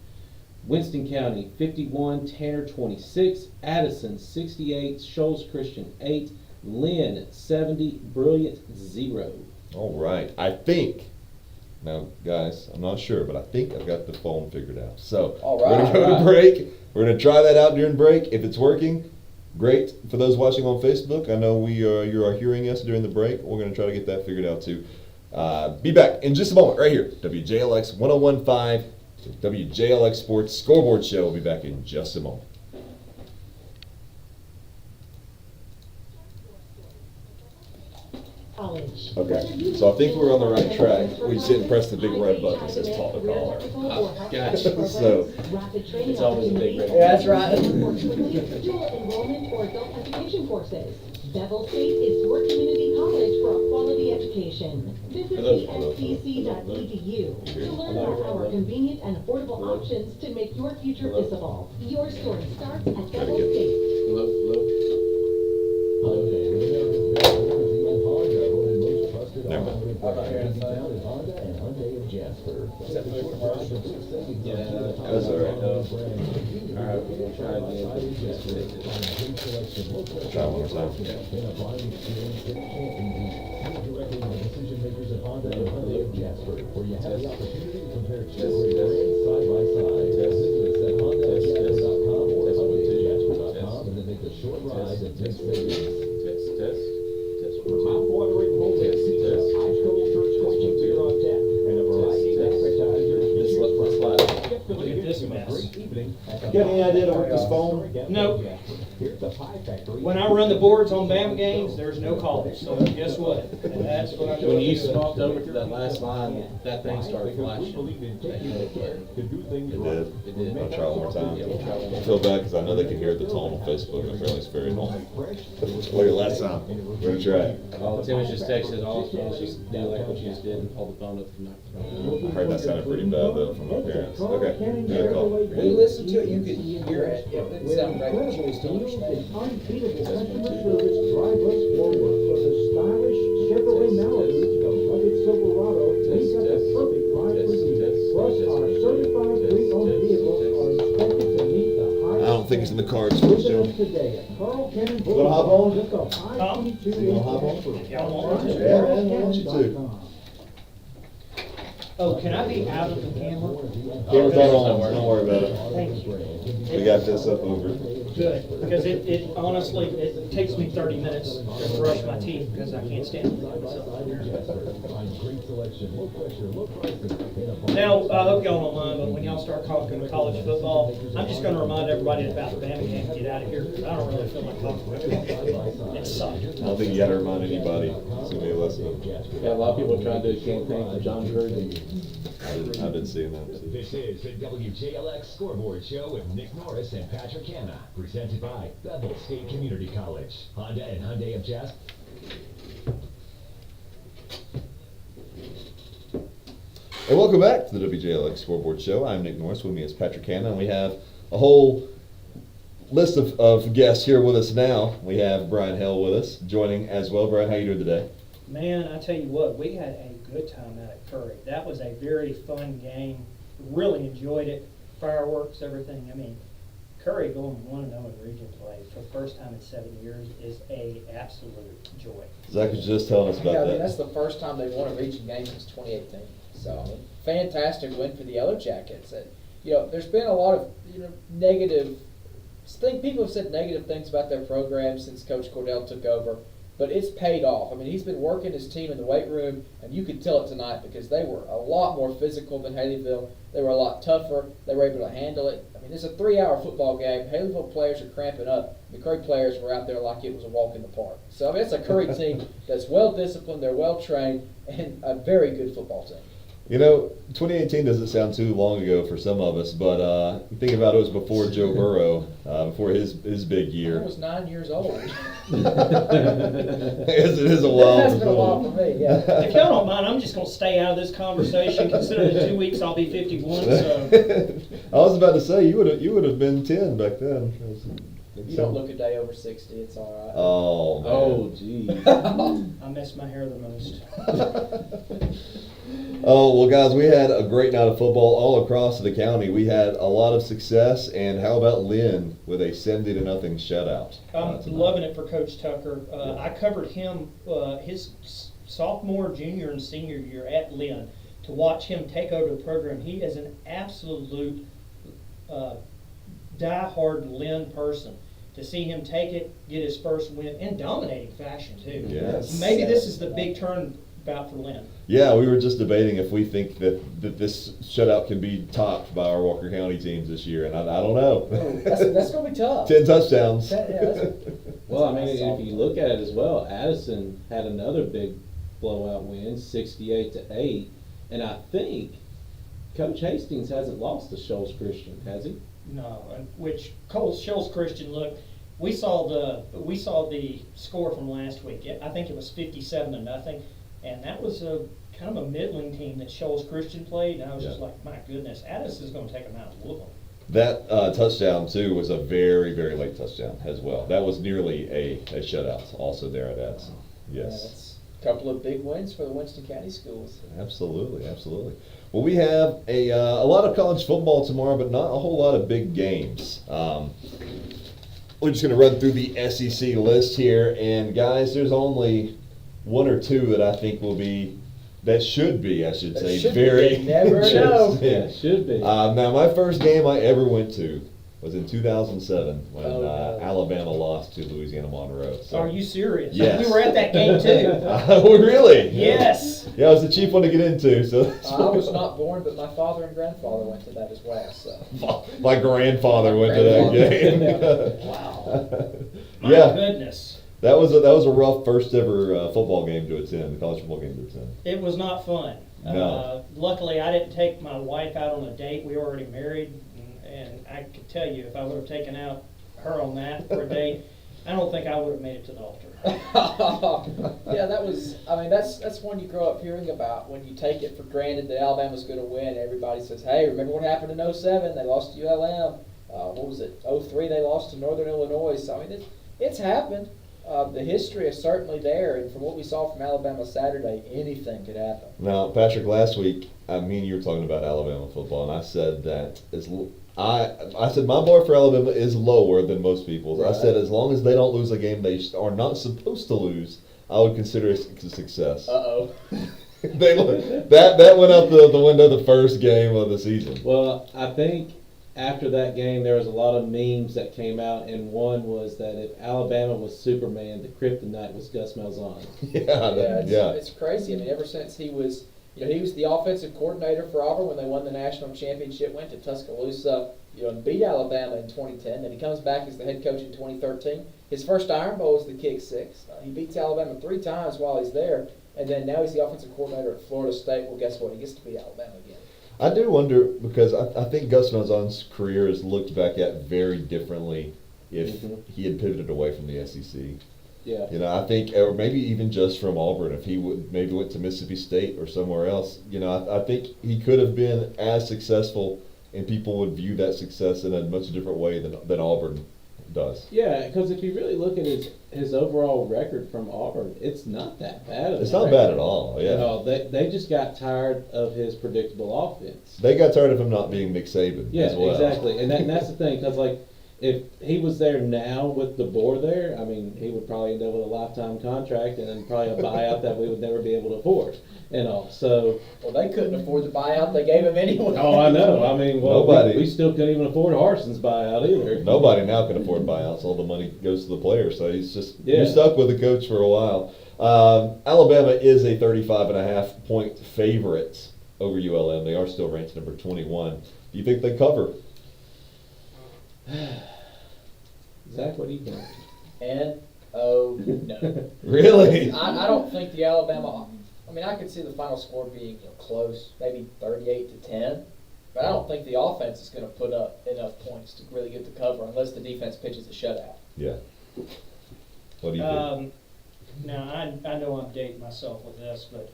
Winston County 51, Tanner 26, Addison 68, Shoals Christian 8, Lynn 70, Brilliant 0. All right. I think, now guys, I'm not sure, but I think I've got the phone figured out. So all we're going to go to break. We're going to try that out during break. If it's working, great. For those watching on Facebook, I know you are hearing us during the break. We're going to try to get that figured out too. Be back in just a moment right here. WJLX 101.5. WJLX Sports Scoreboard Show. We'll be back in just a moment. College. Okay, so I think we're on the right track. We just didn't press the big red button that says call the caller. Gotcha. So it's always a big red button. Yeah, that's right. Dual enrollment or adult education courses. Bevel State is your community college for a quality education. Visit bstc.edu to learn about our convenient and affordable options to make your future visible. Your story starts at Bevel State. Never mind. That's all right. Alright, we're going to try again. Try one more time. Mouth-watering moments. just a mess. Got any idea to work this phone? Nope. Here's the pie factory. When I run the boards on Bama games, there's no calls, so guess what? And that's what I'm doing. When you swapped over to that last line, that thing started Because we flashing. believe in taking the care to do things It right. did. It did. I'll try one more time. Yeah, we'll try one more I feel bad because I know they can hear the tone on Facebook. Apparently it's very annoying. Wait, last time. We're gonna try it. Oh, Tim was just texting all his phones, just do like what you just did and hold the phone up to the microphone. I heard that sounded pretty bad though from my parents. Okay, good call. When you listen to it, you could hear it. It didn't sound right, but you still Deals understand. and unbeatable customer service drive us forward for the stylish Chevrolet Malibu, the rugged Silverado. We've got the perfect ride for you. Plus, our certified pre-owned vehicles are inspected to meet the highest. I don't think it's in the cards. Visit us today at Carl Cannon Gonna hop on? Boulevard, just off I-22 You gonna hop on? Y'all want me to? Yeah, man, why don't you too? Oh, can I be out of the camera? Camera's not on, don't worry about it. Thank you. We got this up over. Good, because it honestly, it takes me 30 minutes to brush my teeth because I can't stand it. Now, I hope y'all don't mind, but when y'all start talking college football, I'm just gonna remind everybody about the Bama game and get out of here, because I don't really feel like talking about it. It sucked. I don't think you gotta remind anybody. Somebody listening. Yeah, a lot of people trying to do a campaign for John Gruden. I've been seeing that. This is the WJLX Scoreboard Show with Nick Norris and Patrick Hanna, presented by Bevel State Community College, Honda and Hyundai of Jasper. And welcome back to the WJLX Scoreboard Show. I'm Nick Norris. With me is Patrick Hanna, and we have a whole list of guests here with us now. We have Brian Hell with us, joining as well. Brian, how you doing today? Man, I tell you what, we had a good time out at Curry. That was a very fun game. Really enjoyed it. Fireworks, everything. I mean, Curry going 1-0 in region play for the first time in 7 years is a absolute joy. Zach was just telling us about Yeah, I mean, that. that's the first time they've won a region game since 2018. So, fantastic win for the Yellow Jackets. And, there's been a lot of, negative, people have said negative things about their program since Coach Cordell took over, but it's paid off. I mean, he's been working his team in the weight room, and you could tell it tonight because they were a lot more physical than Haleyville. They were a lot tougher. They were able to handle it. I mean, it's a 3-hour football game. Haleyville players are cramping up. The Curry players were out there like it was a walk in the park. So, I mean, it's a Curry team that's well-disciplined, they're well-trained, and a very good football team. 2018 doesn't sound too long ago for some of us, but you think about it was before Joe Burrow, before his big I year. was 9 years old. It is a while. It has been a while for me, yeah. If y'all don't mind, I'm just going to stay out of this conversation, considering in 2 weeks I'll be 51, so. I was about to say, you would have been 10 back then. You don't look a day over 60, it's all right. Oh, man. Oh, geez. I miss my hair the most. Oh, well, guys, we had a great night of football all across the county. We had a lot of success, and how about Lynn with a 70-0 shutout? I'm tonight? loving it for Coach Tucker. I covered him his sophomore, junior, and senior year at Lynn to watch him take over the program. He is an absolute die-hard Lynn person. To see him take it, get his first win, in dominating fashion, too. Yes. Maybe this is the big turnabout for Lynn. Yeah, we were just debating if we think that this shutout can be topped by our Walker County teams this year, and I don't know. That's going to be tough. 10 touchdowns. Well, I mean, if you look at it as well, Addison had another big blowout win, 68-8, and I think Coach Hastings hasn't lost to Shoals Christian, has he? No, which Shoals Christian, look, we saw the score from last week. I think it was 57-0, and that was a kind of a middling team that Shoals Christian played. And I was just like, my goodness, Addis is going to take them out and whoop them. That touchdown, too, was a very, very late touchdown as well. That was nearly a shutout also there at Addison. Yeah, Yes. that's a couple of big wins for the Winston County schools. Absolutely, absolutely. Well, we have a lot of college football tomorrow, but not a whole lot of big games. We're just going to run through the SEC list here, and guys, there's only one or two that I think should be, I should say, should be. very You never know. interesting. Yeah, should be. Now, my first game I ever went to was in 2007 when Oh, no. Alabama lost to Louisiana Monroe. So. Are you serious? Yes. We were at that game too. Oh, really? Yes. Yeah, it was a cheap one to get into. So that's I was not born, but my father and grandfather went to that as well. So my grandfather went to that game. Wow. My Yeah, goodness. that was a rough first ever football game to attend, college football game to attend. It was not fun. No. Luckily, I didn't take my wife out on a date. We were already married, and I could tell you, if I would have taken out her on that for a date, I don't think I would have made it to the altar. yeah, that was. I mean, that's one you grow up hearing about when you take it for granted that Alabama's going to win. Everybody says, "Hey, remember what happened in '07? They lost to ULM. What was it? '03 they lost to Northern Illinois." So I mean, it's happened. The history is certainly there, and from what we saw from Alabama Saturday, anything could happen. Now, Patrick, last week, me and you were talking about Alabama football, and I said that I said my bar for Alabama is lower than most people's. Right. I said as long as they don't lose a game they are not supposed to lose, I would consider it a success. Uh-oh. that went out the window the first game of the season. Well, I think after that game, there was a lot of memes that came out, and one was that if Alabama was Superman, the kryptonite was Gus Malzahn. It's crazy. I mean, ever since he was the offensive coordinator for Auburn when they won the national championship, went to Tuscaloosa, and beat Alabama in 2010. Then he comes back as the head coach in 2013. His first Iron Bowl was the kick six. He beats Alabama 3 times while he's there, and then now he's the offensive coordinator at Florida State. Well, guess what? He gets to beat Alabama again. I do wonder, because I think Gus Malzahn's career is looked back at very differently if he had pivoted away from the SEC. Yeah. I think, or maybe even just from Auburn, if he would maybe went to Mississippi State or somewhere else, I think he could have been as successful, and people would view that success in a much different way than Auburn does. Yeah, because if you really look at his overall record from Auburn, it's not that bad. It's not bad at all. Yeah. No, they just got tired of his predictable offense. They got tired of him not being Nick Saban Yeah, as well. exactly, and that's the thing, because if he was there now with DeBoer there, I mean, he would probably end up with a lifetime contract and then probably a buyout that we would never be able to afford, So, well, they couldn't afford the buyout they gave him anyway. Oh, I know. I mean, Nobody. we still couldn't even afford Harson's buyout either. Nobody now can afford buyouts. All the money goes to the player, so you're Yeah. stuck with the coach for a while. Alabama is a 35.5 favorite over ULM. They are still ranked number 21. Do you think they cover? Zach, what do you think? No. Really? I don't think the Alabama. I mean, I could see the final score being close, maybe 38-10. But I don't think the offense is going to put up enough points to really get the cover unless the defense pitches a shutout. Yeah. What do you think? Now, I know I'm dating myself with this, but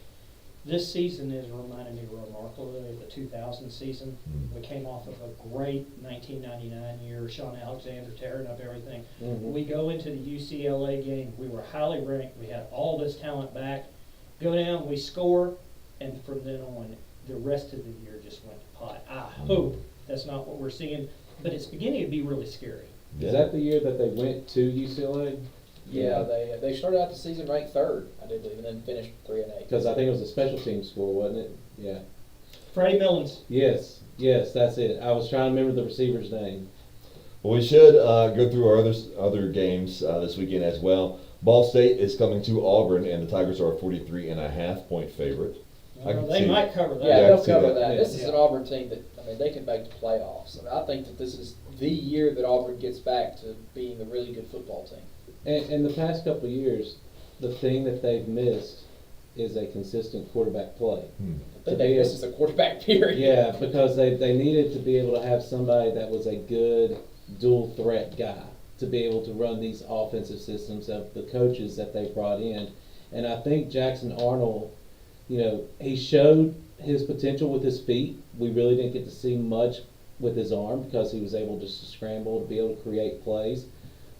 this season is reminding me remarkably of the 2000 season. We came off of a great 1999 year, Sean Alexander tearing up everything. We go into the UCLA game, we were highly ranked, we had all this talent back. Go down, we score, and from then on, the rest of the year just went to pot. I hope that's not what we're seeing, but it's beginning to be really scary. Yeah. Is that the year that they went to UCLA? Yeah, they started out the season ranked 3rd, I do believe, and then finished 3-8. Because I think it was a special team score, wasn't it? Yeah. Freddie Millens. Yes, that's it. I was trying to remember the receiver's name. Well, we should go through our other games this weekend as well. Ball State is coming to Auburn, and the Tigers are a 43.5-point favorite. They might cover that. Yeah, I they'll can see cover that. that. This is Yeah. an Auburn team that, they can make the playoffs. I think that this is the year that Auburn gets back to being a really good football team. And in the past couple of years, the thing that they've missed is a consistent quarterback play. I think this is a quarterback period. Yeah, because they needed to be able to have somebody that was a good dual threat guy to be able to run these offensive systems of the coaches that they brought in. And I think Jackson Arnold, he showed his potential with his feet. We really didn't get to see much with his arm because he was able just to scramble to be able to create plays.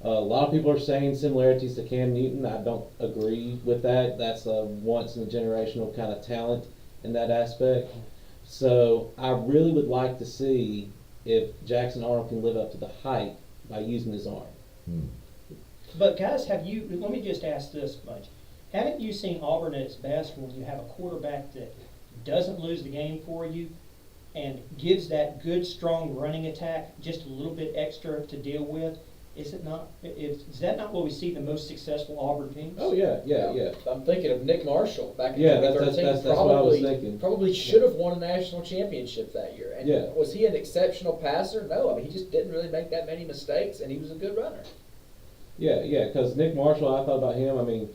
A lot of people are saying similarities to Cam Newton. I don't agree with that. That's a once-in-a-generational kind of talent in that aspect. So I really would like to see if Jackson Arnold can live up to the hype by using his arm. But guys, let me just ask this much. Haven't you seen Auburn at its best when you have a quarterback that doesn't lose the game for you and gives that good, strong running attack just a little bit extra to deal with? is it not? Is that not what we see the most successful Auburn teams? Oh yeah. I'm thinking of Nick Marshall back in Yeah, 2013. that's what I was thinking. Probably should have won a national championship that year. And Yeah. was he an exceptional passer? No, I mean, he just didn't really make that many mistakes, and he was a good runner. Yeah, because Nick Marshall, I thought about him. I mean,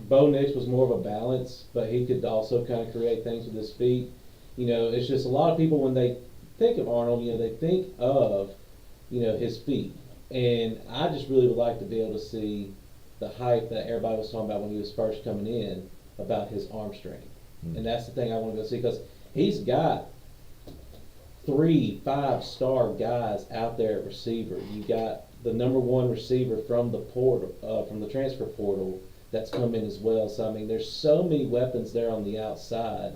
Bo Nix was more of a balance, but he could also kind of create things with his feet. It's just a lot of people when they think of Arnold, they think of, his feet. And I just really would like to be able to see the hype that everybody was talking about when he was first coming in about his arm strength. Mm. And that's the thing I want to go see because he's got 3 5-star guys out there at receiver. You got the number 1 receiver from the portal, from the transfer portal that's come in as well. So I mean, there's so many weapons there on the outside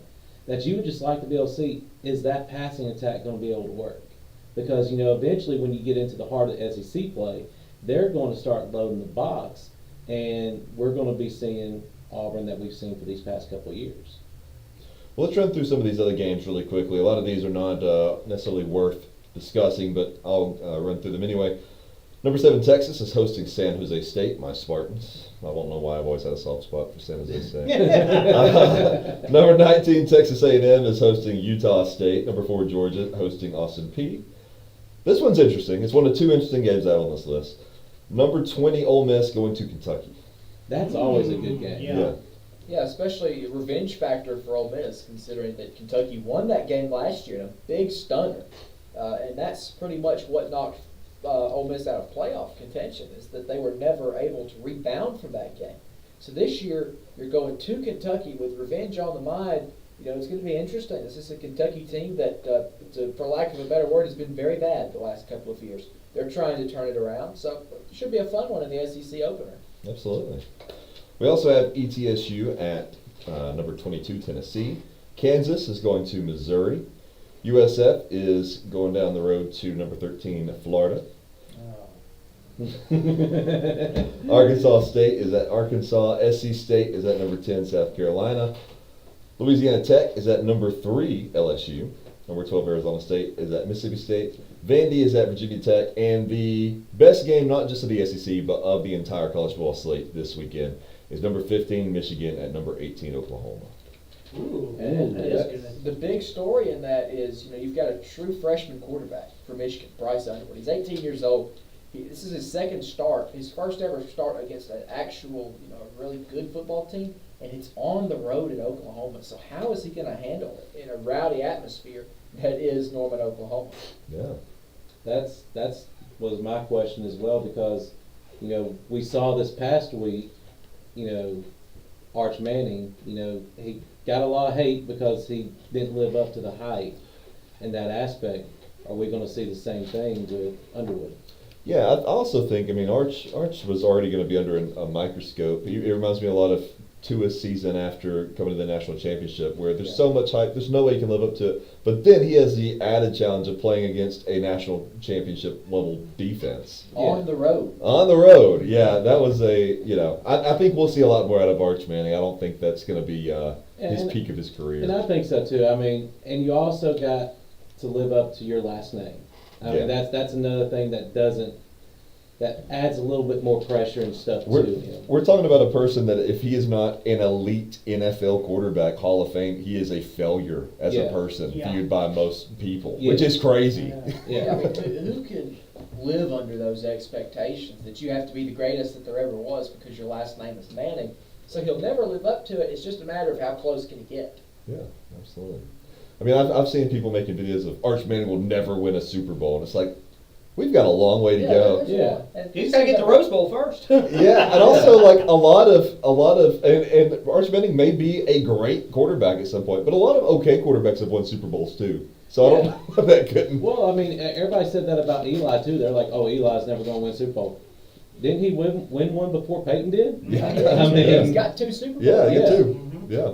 that you would just like to be able to see, is that passing attack going to be able to work? Because, eventually when you get into the heart of SEC play, they're going to start loading the box, and we're going to be seeing Auburn that we've seen for these past couple of years. Well, let's run through some of these other games really quickly. A lot of these are not necessarily worth discussing, but I'll run through them anyway. Number 7, Texas is hosting San Jose State, my Spartans. I don't know why I've always had a soft spot for San Jose State. Number 19, Texas A&M is hosting Utah State. Number 4, Georgia hosting Austin Peay. This one's interesting. It's one of 2 interesting games I have on this list. Number 20, Ole Miss going to Kentucky. That's always a good game. Yeah. Yeah, especially a revenge factor for Ole Miss, considering that Kentucky won that game last year in a big stunner. And that's pretty much what knocked Ole Miss out of playoff contention, is that they were never able to rebound from that game. So this year, you're going to Kentucky with revenge on the mind. It's going to be interesting. This is a Kentucky team that, for lack of a better word, has been very bad the last couple of years. They're trying to turn it around, so it should be a fun one in the SEC opener. Absolutely. We also have ETSU at number 22, Tennessee. Kansas is going to Missouri. USF is going down the road to number 13, Florida. Arkansas State is at Arkansas. SC State is at number 10, South Carolina. Louisiana Tech is at number 3, LSU. Number 12, Arizona State is at Mississippi State. Vandy is at Virginia Tech. And the best game, not just of the SEC, but of the entire college football slate this weekend, is number 15, Michigan, at number 18, Oklahoma. Ooh, And that is good. the big story in that is, you've got a true freshman quarterback for Michigan, Bryce Underwood. He's 18 years old. This is his second start, his first ever start against an actual, really good football team, and it's on the road in Oklahoma. So how is he going to handle it in a rowdy atmosphere that is Norman, Oklahoma? Yeah. That's was my question as well, because we saw this past week, Arch Manning, he got a lot of hate because he didn't live up to the hype in that aspect. Are we going to see the same thing with Underwood? Yeah, I also think, Arch was already going to be under a microscope. It reminds me a lot of Tua's season after coming to the national championship, where there's so much hype, there's no way he can live up to it. But then he has the added challenge of playing against a national championship level defense. On the road. On the road, yeah, that was I think we'll see a lot more out of Arch Manning. I don't think that's going to be his peak of his career. And I think so too. And you also got to live up to your last name. That's another thing that adds a little bit more pressure and stuff to him. We're talking about a person that if he is not an elite NFL quarterback, Hall of Fame, he is a failure as a person viewed by most people, which is crazy. Yeah, who can live under those expectations that you have to be the greatest that there ever was because your last name is Manning? So he'll never live up to it. It's just a matter of how close can he get. Yeah, absolutely. I've seen people making videos of Arch Manning will never win a Super Bowl, and it's like, we've got a long way to go. Yeah, He's got to get the Rose Bowl first. Yeah, and also a lot of, and Arch Manning may be a great quarterback at some point, but a lot of okay quarterbacks have won Super Bowls too. So I don't know if that couldn't. Well, everybody said that about Eli too. They're like, oh, Eli's never going to win a Super Bowl. Didn't he win one before Peyton did? Yeah. He's got 2 Super Bowls. Yeah, he did too. Mm-hmm. Yeah.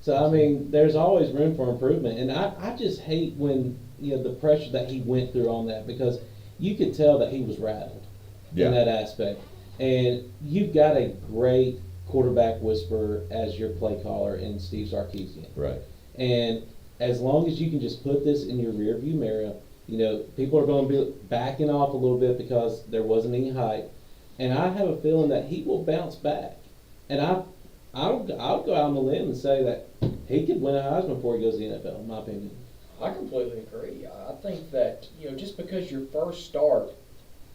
So there's always room for improvement, and I just hate when the pressure that he went through on that, because you could tell that he was rattled in that aspect. And you've got a great quarterback whisperer as your play caller in Steve Sarkisian. Right. And as long as you can just put this in your rearview mirror people are going to be backing off a little bit because there wasn't any hype. And I have a feeling that he will bounce back. And I'll go out on the limb and say that he could win a Heisman before he goes to the NFL, in my opinion. I completely agree. I think that, just because your first start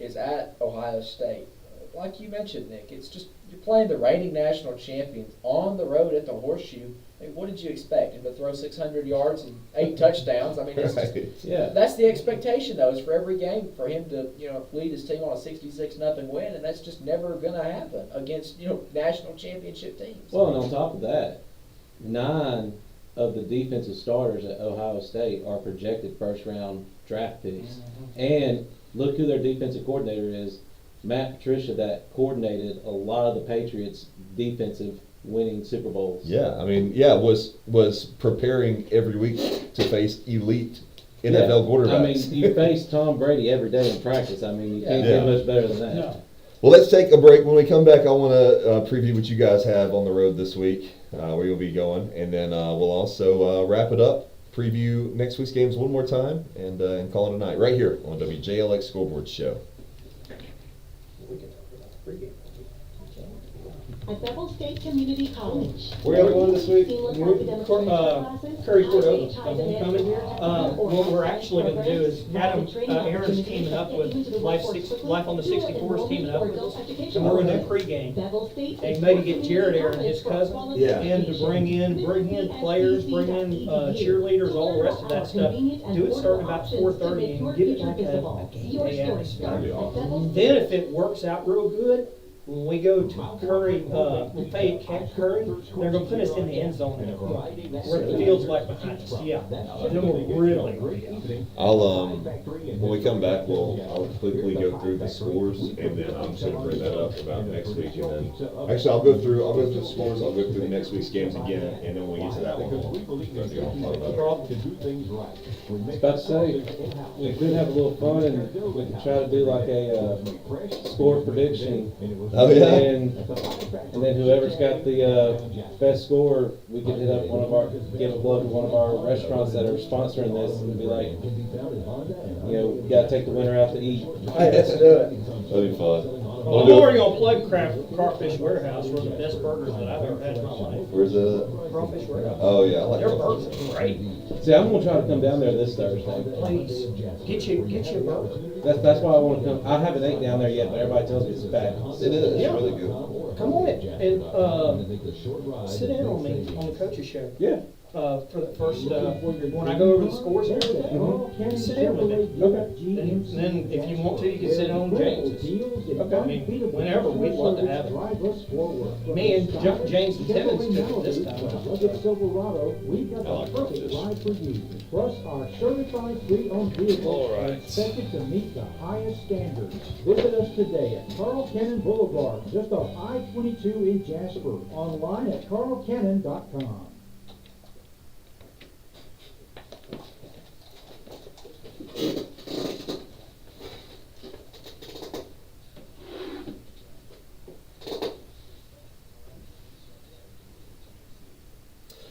is at Ohio State, like you mentioned, Nick, it's just you're playing the reigning national champions on the road at the Horseshoe. I mean, what did you expect? Him to throw 600 yards and 8 touchdowns? I mean, it's just, Yeah. that's the expectation, though, is for every game for him to, lead his team on a 66-0 win, and that's just never going to happen against, national championship teams. Well, and on top of that, 9 of the defensive starters at Ohio State are projected first-round draft picks. And look who their defensive coordinator is, Matt Patricia, that coordinated a lot of the Patriots' defensive winning Super Bowls. Yeah, I mean, was preparing every week to face elite NFL quarterbacks. I mean, you face Tom Brady every day in practice. I mean, you can't Yeah. get much better than that. No. Well, let's take a break. When we come back, I want to preview what you guys have on the road this week, where you'll be going, and then we'll also wrap it up, preview next week's games one more time, and call it a night right here on WJLX Scoreboard Show. At Bevel State Community College. Where are we going this week? Seamless We're- academic Cor- classes, Curry Cordova, high-wage, high-demand homecoming. career technical or What we're high-stakes actually going to do is programs, Adam, rapid training Aaron's opportunities teaming up that with get you into the Life workforce 60 quickly. Life on the Do it 64 is teaming enrollment up or with adult us. education And we're going to do programs. pregame. Bevel State And is maybe your get Jared community Aaron, his college for cousin, quality Yeah. in to bring in players, bring in cheerleaders, all the rest of that stuff. Do it starting about 4:30 and get it like a game day atmosphere. Then if it works out real good, when we go to Curry, we play at Camp Curry, they're going to put us in the end zone in the corner, where the field's like behind us. Yeah, then we're really I'll when we come back, I'll quickly go through the scores, and then I'm just gonna bring that up about next week, and then actually I'll go through the scores. I'll go through next week's games again, and then when we get to that one, we'll talk about it. I was about to say, we could have a little fun and we could try to do like a score prediction. Oh yeah. And then whoever's got the best score, we could hit up give a plug to one of our restaurants that are sponsoring this and be like, we gotta take the winner out to eat. Let's do it. That'd be fun. I'm already going to plug Crawfish Warehouse, one of the best burgers that I've ever had in my life. Where's it? Crawfish Warehouse. Oh yeah, I like Their that. burgers are great. See, I'm gonna try to come down there this Thursday. Please, get you a burger. That's why I want to come. I haven't ate down there yet, but everybody tells me it's fabulous. It is. It's Yeah. really good. Come on in and sit in on me on the coach's show. Yeah. For the first, when I go over the scores and everything, sit in with me. Okay. And then if you want to, you can sit on James's. I mean, whenever, we'd love to have me and James and Timmons do it this time. Look at Silverado, we've got I like the perfect this. ride for you. Plus, our certified pre-owned vehicles All are right. expected to meet the highest standards. Visit us today at Carl Cannon Boulevard, just off I-22 in Jasper. Online at carlcannon.com.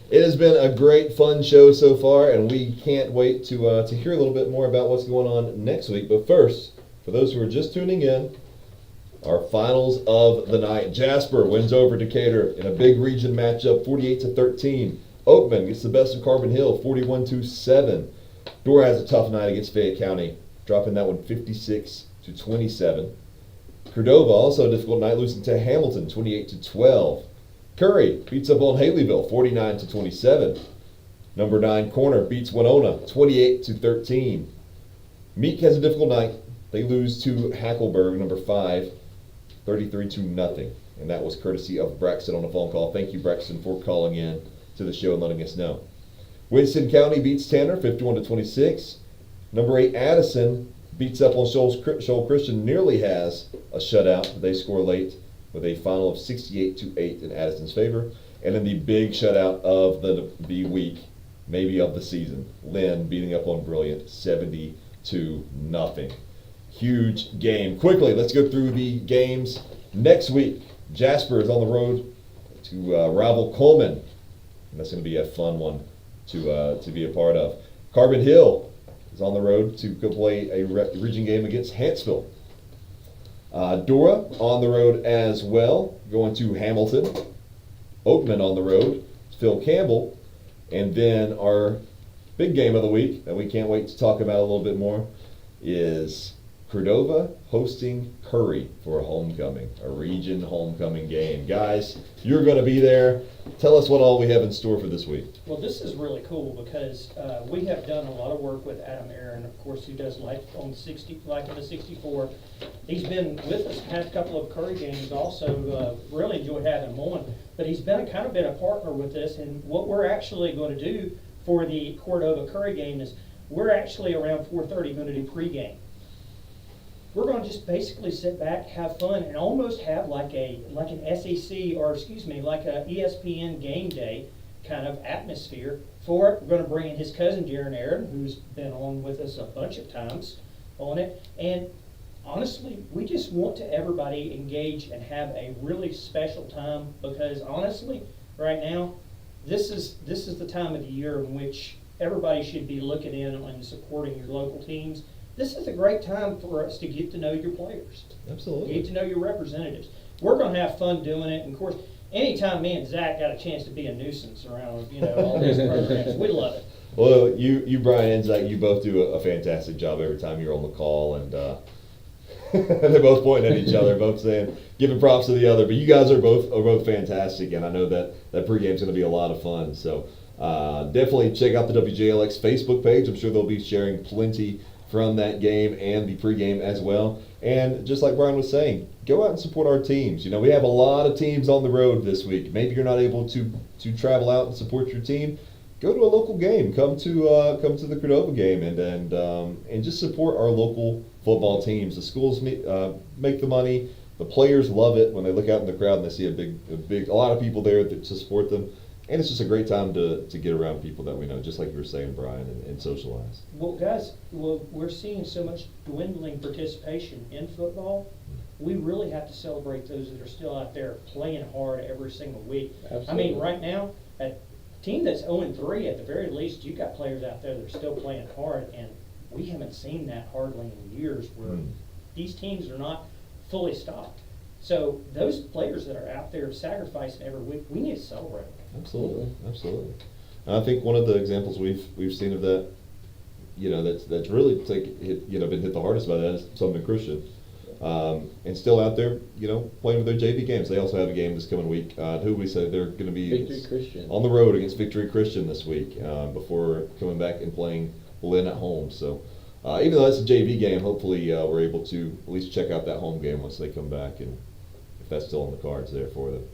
It has been a great, fun show so far, and we can't wait to hear a little bit more about what's going on next week. But first, for those who are just tuning in, our finals of the night. Jasper wins over Decatur in a big region matchup, 48-13. Oakman gets the best of Carbon Hill, 41-7. Dora has a tough night against Fayette County, dropping that one 56-27. Cordova also a difficult night, losing to Hamilton, 28-12. Curry beats up on Haleyville, 49-27. Number 9 Corner beats Winona, 28-13. Meek has a difficult night. They lose to Hackleburg, number 5, 33-0. And that was courtesy of Braxton on a phone call. Thank you, Braxton, for calling in to the show and letting us know. Winston County beats Tanner, 51-26. Number 8 Addison beats up on Shoal Christian, nearly has a shutout. They score late with a final of 68-8 in Addison's favor. And then the big shutout of the week, maybe of the season, Lynn beating up on Brilliant, 70-0. Huge game. Quickly, let's go through the games. Next week, Jasper is on the road to rival Coleman. And that's going to be a fun one to be a part of. Carbon Hill is on the road to go play a region game against Huntsville. Dora on the road as well, going to Hamilton. Oakman on the road, Phil Campbell. And then our big game of the week that we can't wait to talk about a little bit more is Cordova hosting Curry for a homecoming, a region homecoming game. Guys, you're going to be there. Tell us what all we have in store for this week. Well, this is really cool because we have done a lot of work with Adam Aaron, of course, who does Life on 64. He's been with us past couple of Curry games also. Really enjoyed having him on. But he's been a partner with us, and what we're actually going to do for the Cordova Curry game is we're actually around 4:30 going to do pregame. We're going to just basically sit back, have fun, and almost have like an SEC, or excuse me, like a ESPN game day kind of atmosphere for it. We're going to bring in his cousin Jaron Aaron, who's been on with us a bunch of times on it. And honestly, we just want to everybody engage and have a really special time, because honestly, right now, this is the time of the year in which everybody should be looking in and supporting your local teams. This is a great time for us to get to know your players. Absolutely. Get to know your representatives. We're going to have fun doing it. And of course, anytime me and Zach got a chance to be a nuisance around, all these programs, we love it. Well, you, Brian and Zach, you both do a fantastic job every time you're on the call, and they're both pointing at each other, both saying, giving props to the other. But you guys are both fantastic, and I know that pregame's going to be a lot of fun. So definitely check out the WJLX Facebook page. I'm sure they'll be sharing plenty from that game and the pregame as well. And just like Brian was saying, go out and support our teams. We have a lot of teams on the road this week. Maybe you're not able to travel out and support your team. Go to a local game. Come to the Cordova game and just support our local football teams. The schools make the money. The players love it when they look out in the crowd and they see a lot of people there to support them. And it's just a great time to get around people that we know, just like you were saying, Brian, and socialize. Well, guys, we're seeing so much dwindling participation in football. We really have to celebrate those that are still out there playing hard every single week. Absolutely. I mean, right now, a team that's 0-3, at the very least, you've got players out there that are still playing hard, and we haven't seen that hardly in years where these teams are not fully stocked. So those players that are out there sacrificing every week, we need to celebrate them. Absolutely. And I think one of the examples we've seen of that, that's really been hit the hardest by that is Southern Christian, and still out there, playing with their JV games. They also have a game this coming week. Who we say they're going to be Victory Christian on the road against Victory Christian this week before coming back and playing Lynn at home. So even though that's a JV game, hopefully we're able to at least check out that home game once they come back, and if that's still on the cards there for them.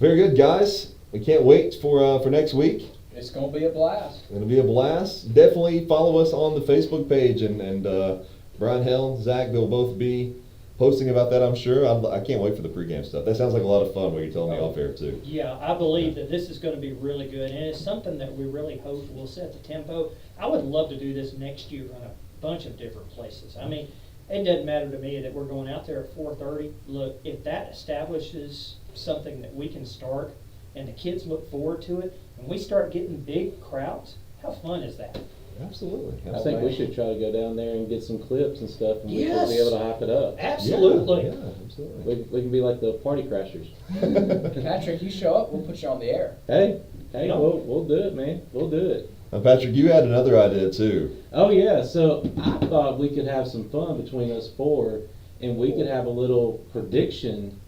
Very good, guys. We can't wait for next week. It's going to be a blast. It'll be a blast. Definitely follow us on the Facebook page, and Brian Hell, Zach, they'll both be posting about that, I'm sure. I can't wait for the pregame stuff. That sounds like a lot of fun, what you're telling me off air, too. Yeah, I believe that this is going to be really good, and it's something that we really hope will set the tempo. I would love to do this next year in a bunch of different places. I mean, it doesn't matter to me that we're going out there at 4:30. Look, if that establishes something that we can start and the kids look forward to it, and we start getting big crowds, how fun is that? Absolutely. I think we should try to go down there and get some clips and stuff, and Yes. we can be able to hype it up. Absolutely. Yeah, absolutely. We can be like the party crashers. Patrick, you show up, we'll put you on the air. Hey, Yeah. we'll do it, man. We'll do it. Now, Patrick, you had another idea, too. Oh yeah, so I thought we could have some fun between us four, and we could have a little prediction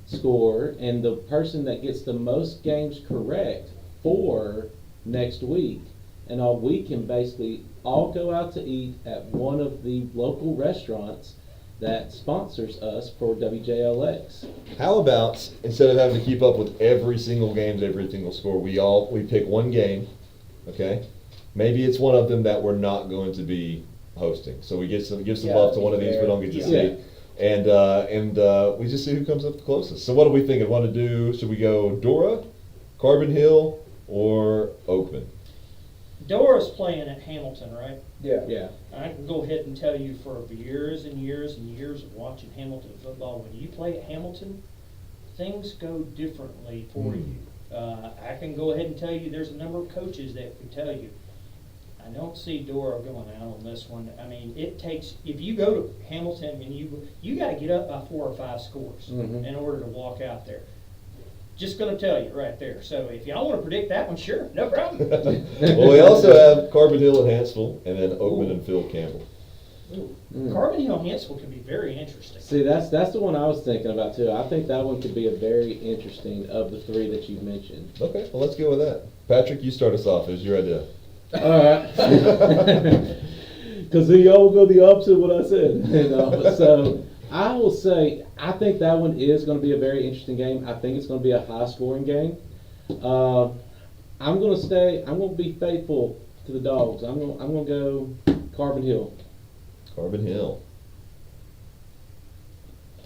score, and the person that gets the most games correct for next week, and all we can basically all go out to eat at one of the local restaurants that sponsors us for WJLX. How about, instead of having to keep up with every single game, every single score, we pick one game, okay? Maybe it's one of them that we're not going to be hosting. So we give some love to one of these we don't get to see. And we just see who comes up the closest. So what are we thinking? Should we go Dora, Carbon Hill, or Oakman? Dora's playing at Hamilton, right? Yeah. I can go ahead and tell you for years and years and years of watching Hamilton football, when you play at Hamilton, things go differently for you. I can go ahead and tell you there's a number of coaches that can tell you. I don't see Dora going out on this one. I mean, it takes, if you go to Hamilton and you gotta get up by 4 or 5 scores Mhm. in order to walk out there. Just gonna tell you right there. So if y'all wanna predict that one, sure, no problem. Well, we also have Carbon Hill and Hansville, and then Oakman and Phil Campbell. Carbon Hill Hansville can be very interesting. See, that's the one I was thinking about too. I think that one could be a very interesting of the 3 that you've mentioned. Okay, well, let's go with that. Patrick, you start us off. It's your idea. All right. Because y'all go the opposite of what I said. So I will say, I think that one is going to be a very interesting game. I think it's going to be a high-scoring game. I'm going to be faithful to the Dogs. I'm going to go Carbon Hill. Carbon Hill.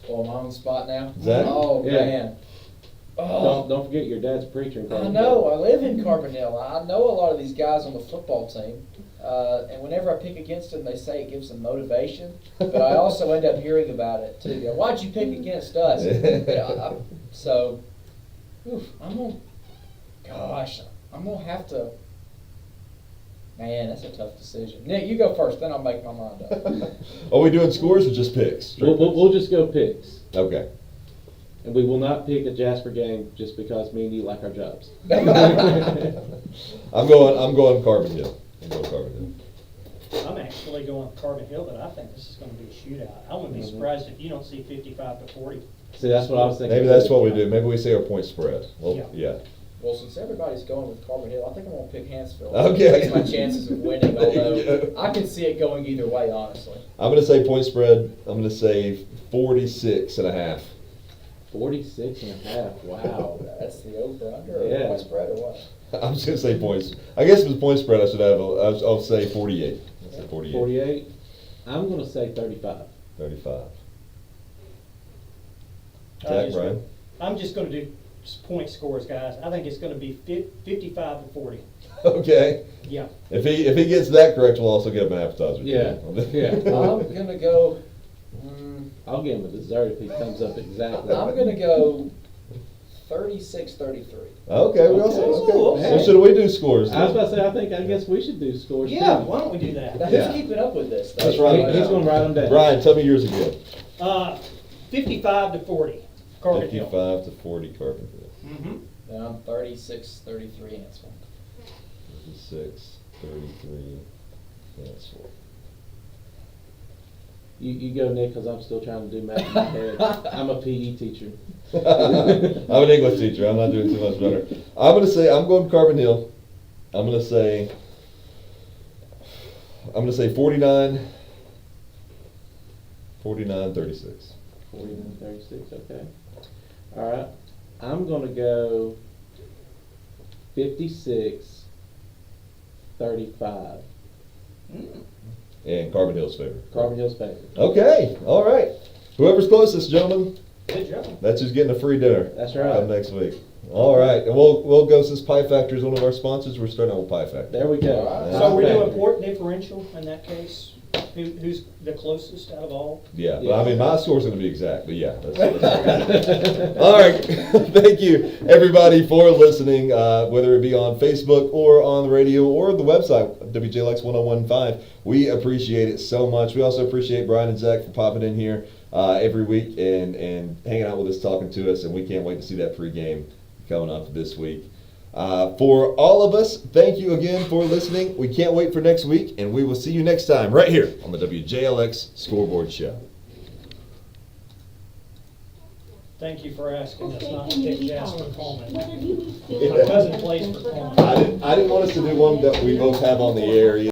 Oh, am I on the spot now? Zach? Oh, Yeah. man. Oh. Don't forget your dad's a preacher in I Carbon know, Hill. I live in Carbon Hill. I know a lot of these guys on the football team. And whenever I pick against them, they say it gives them motivation. But I also end up hearing about it too. They go, why'd you pick against us? So, I'm going to have to, man, that's a tough decision. Nick, you go first, then I'll make my mind up. Are we doing scores or just picks? We'll just go picks. Okay. And we will not pick a Jasper game just because me and you like our jobs. I'm going Carbon Hill. I'm going Carbon Hill. I'm actually going Carbon Hill, but I think this is gonna be a shootout. I wouldn't be surprised if you don't see 55-40. See, that's what I was thinking. Maybe that's what we do. Maybe we say our point spread. Well, Yeah. yeah. Well, since everybody's going with Carbon Hill, I think I'm going to pick Hansville. Okay. Increase my chances of winning, although Yeah. I can see it going either way, honestly. I'm going to say point spread. I'm going to say 46.5. 46.5. Wow. That's the over-under or Yeah. point spread or what? I'm just going to say points. I guess if it's point spread, I should have. I'll say 48. I'll say 48. 48. I'm going to say 35. 35. I Zach, just- Brian. I'm just gonna do point scores, guys. I think it's gonna be 55-40. Okay. Yeah. If he gets that correct, we'll also get him an appetizer. Yeah. Yeah. I'm going to go, I'll give him a dessert if he comes up exactly. I'm going to go 36-33. Okay. We also. Okay. Okay. Okay. So should we do scores? I was about to say, I guess we should do scores Yeah, too. why don't we do that? Now, Yeah. who's keeping up with this? That's right. He's going to write them down. Brian, tell me yours again. 55-40, Carbon Hill. 55-40 Carbon Hill. Mm-hmm. Now I'm 36-33 Hansville. 56-33. That's what. You go, Nick, because I'm still trying to do math in my head. I'm a PE teacher. I'm an English teacher. I'm not doing too much better. I'm going Carbon Hill. I'm gonna say 49. 49-36. 49-36, okay. All right. I'm going to go 56-35. And Carbon Hill's favor. Carbon Hill's favorite. Okay. All right. Whoever's closest, gentlemen, Good job. that's who's getting a free dinner. That's right. Come next week. All right. And we'll go, since Pie Factory is one of our sponsors, we're starting out with Pie Factory. There we go. All right. So we're doing Factory. point differential in that case? Who's the closest out of all? Yeah, but Yeah. I mean, my score's going to be exact, but yeah. All right. Thank you, everybody, for listening, whether it be on Facebook or on the radio or the website, WJLX1015. We appreciate it so much. We also appreciate Brian and Zach for popping in here every week and hanging out with us, talking to us, and we can't wait to see that pregame coming up this week. For all of us, thank you again for listening. We can't wait for next week, and we will see you next time right here on the WJLX Scoreboard Show. Thank you for asking us State not to pick Community Jasper College. Coleman. Whether you need My cousin plays for Coleman. I didn't want us to do one that we both have on the air.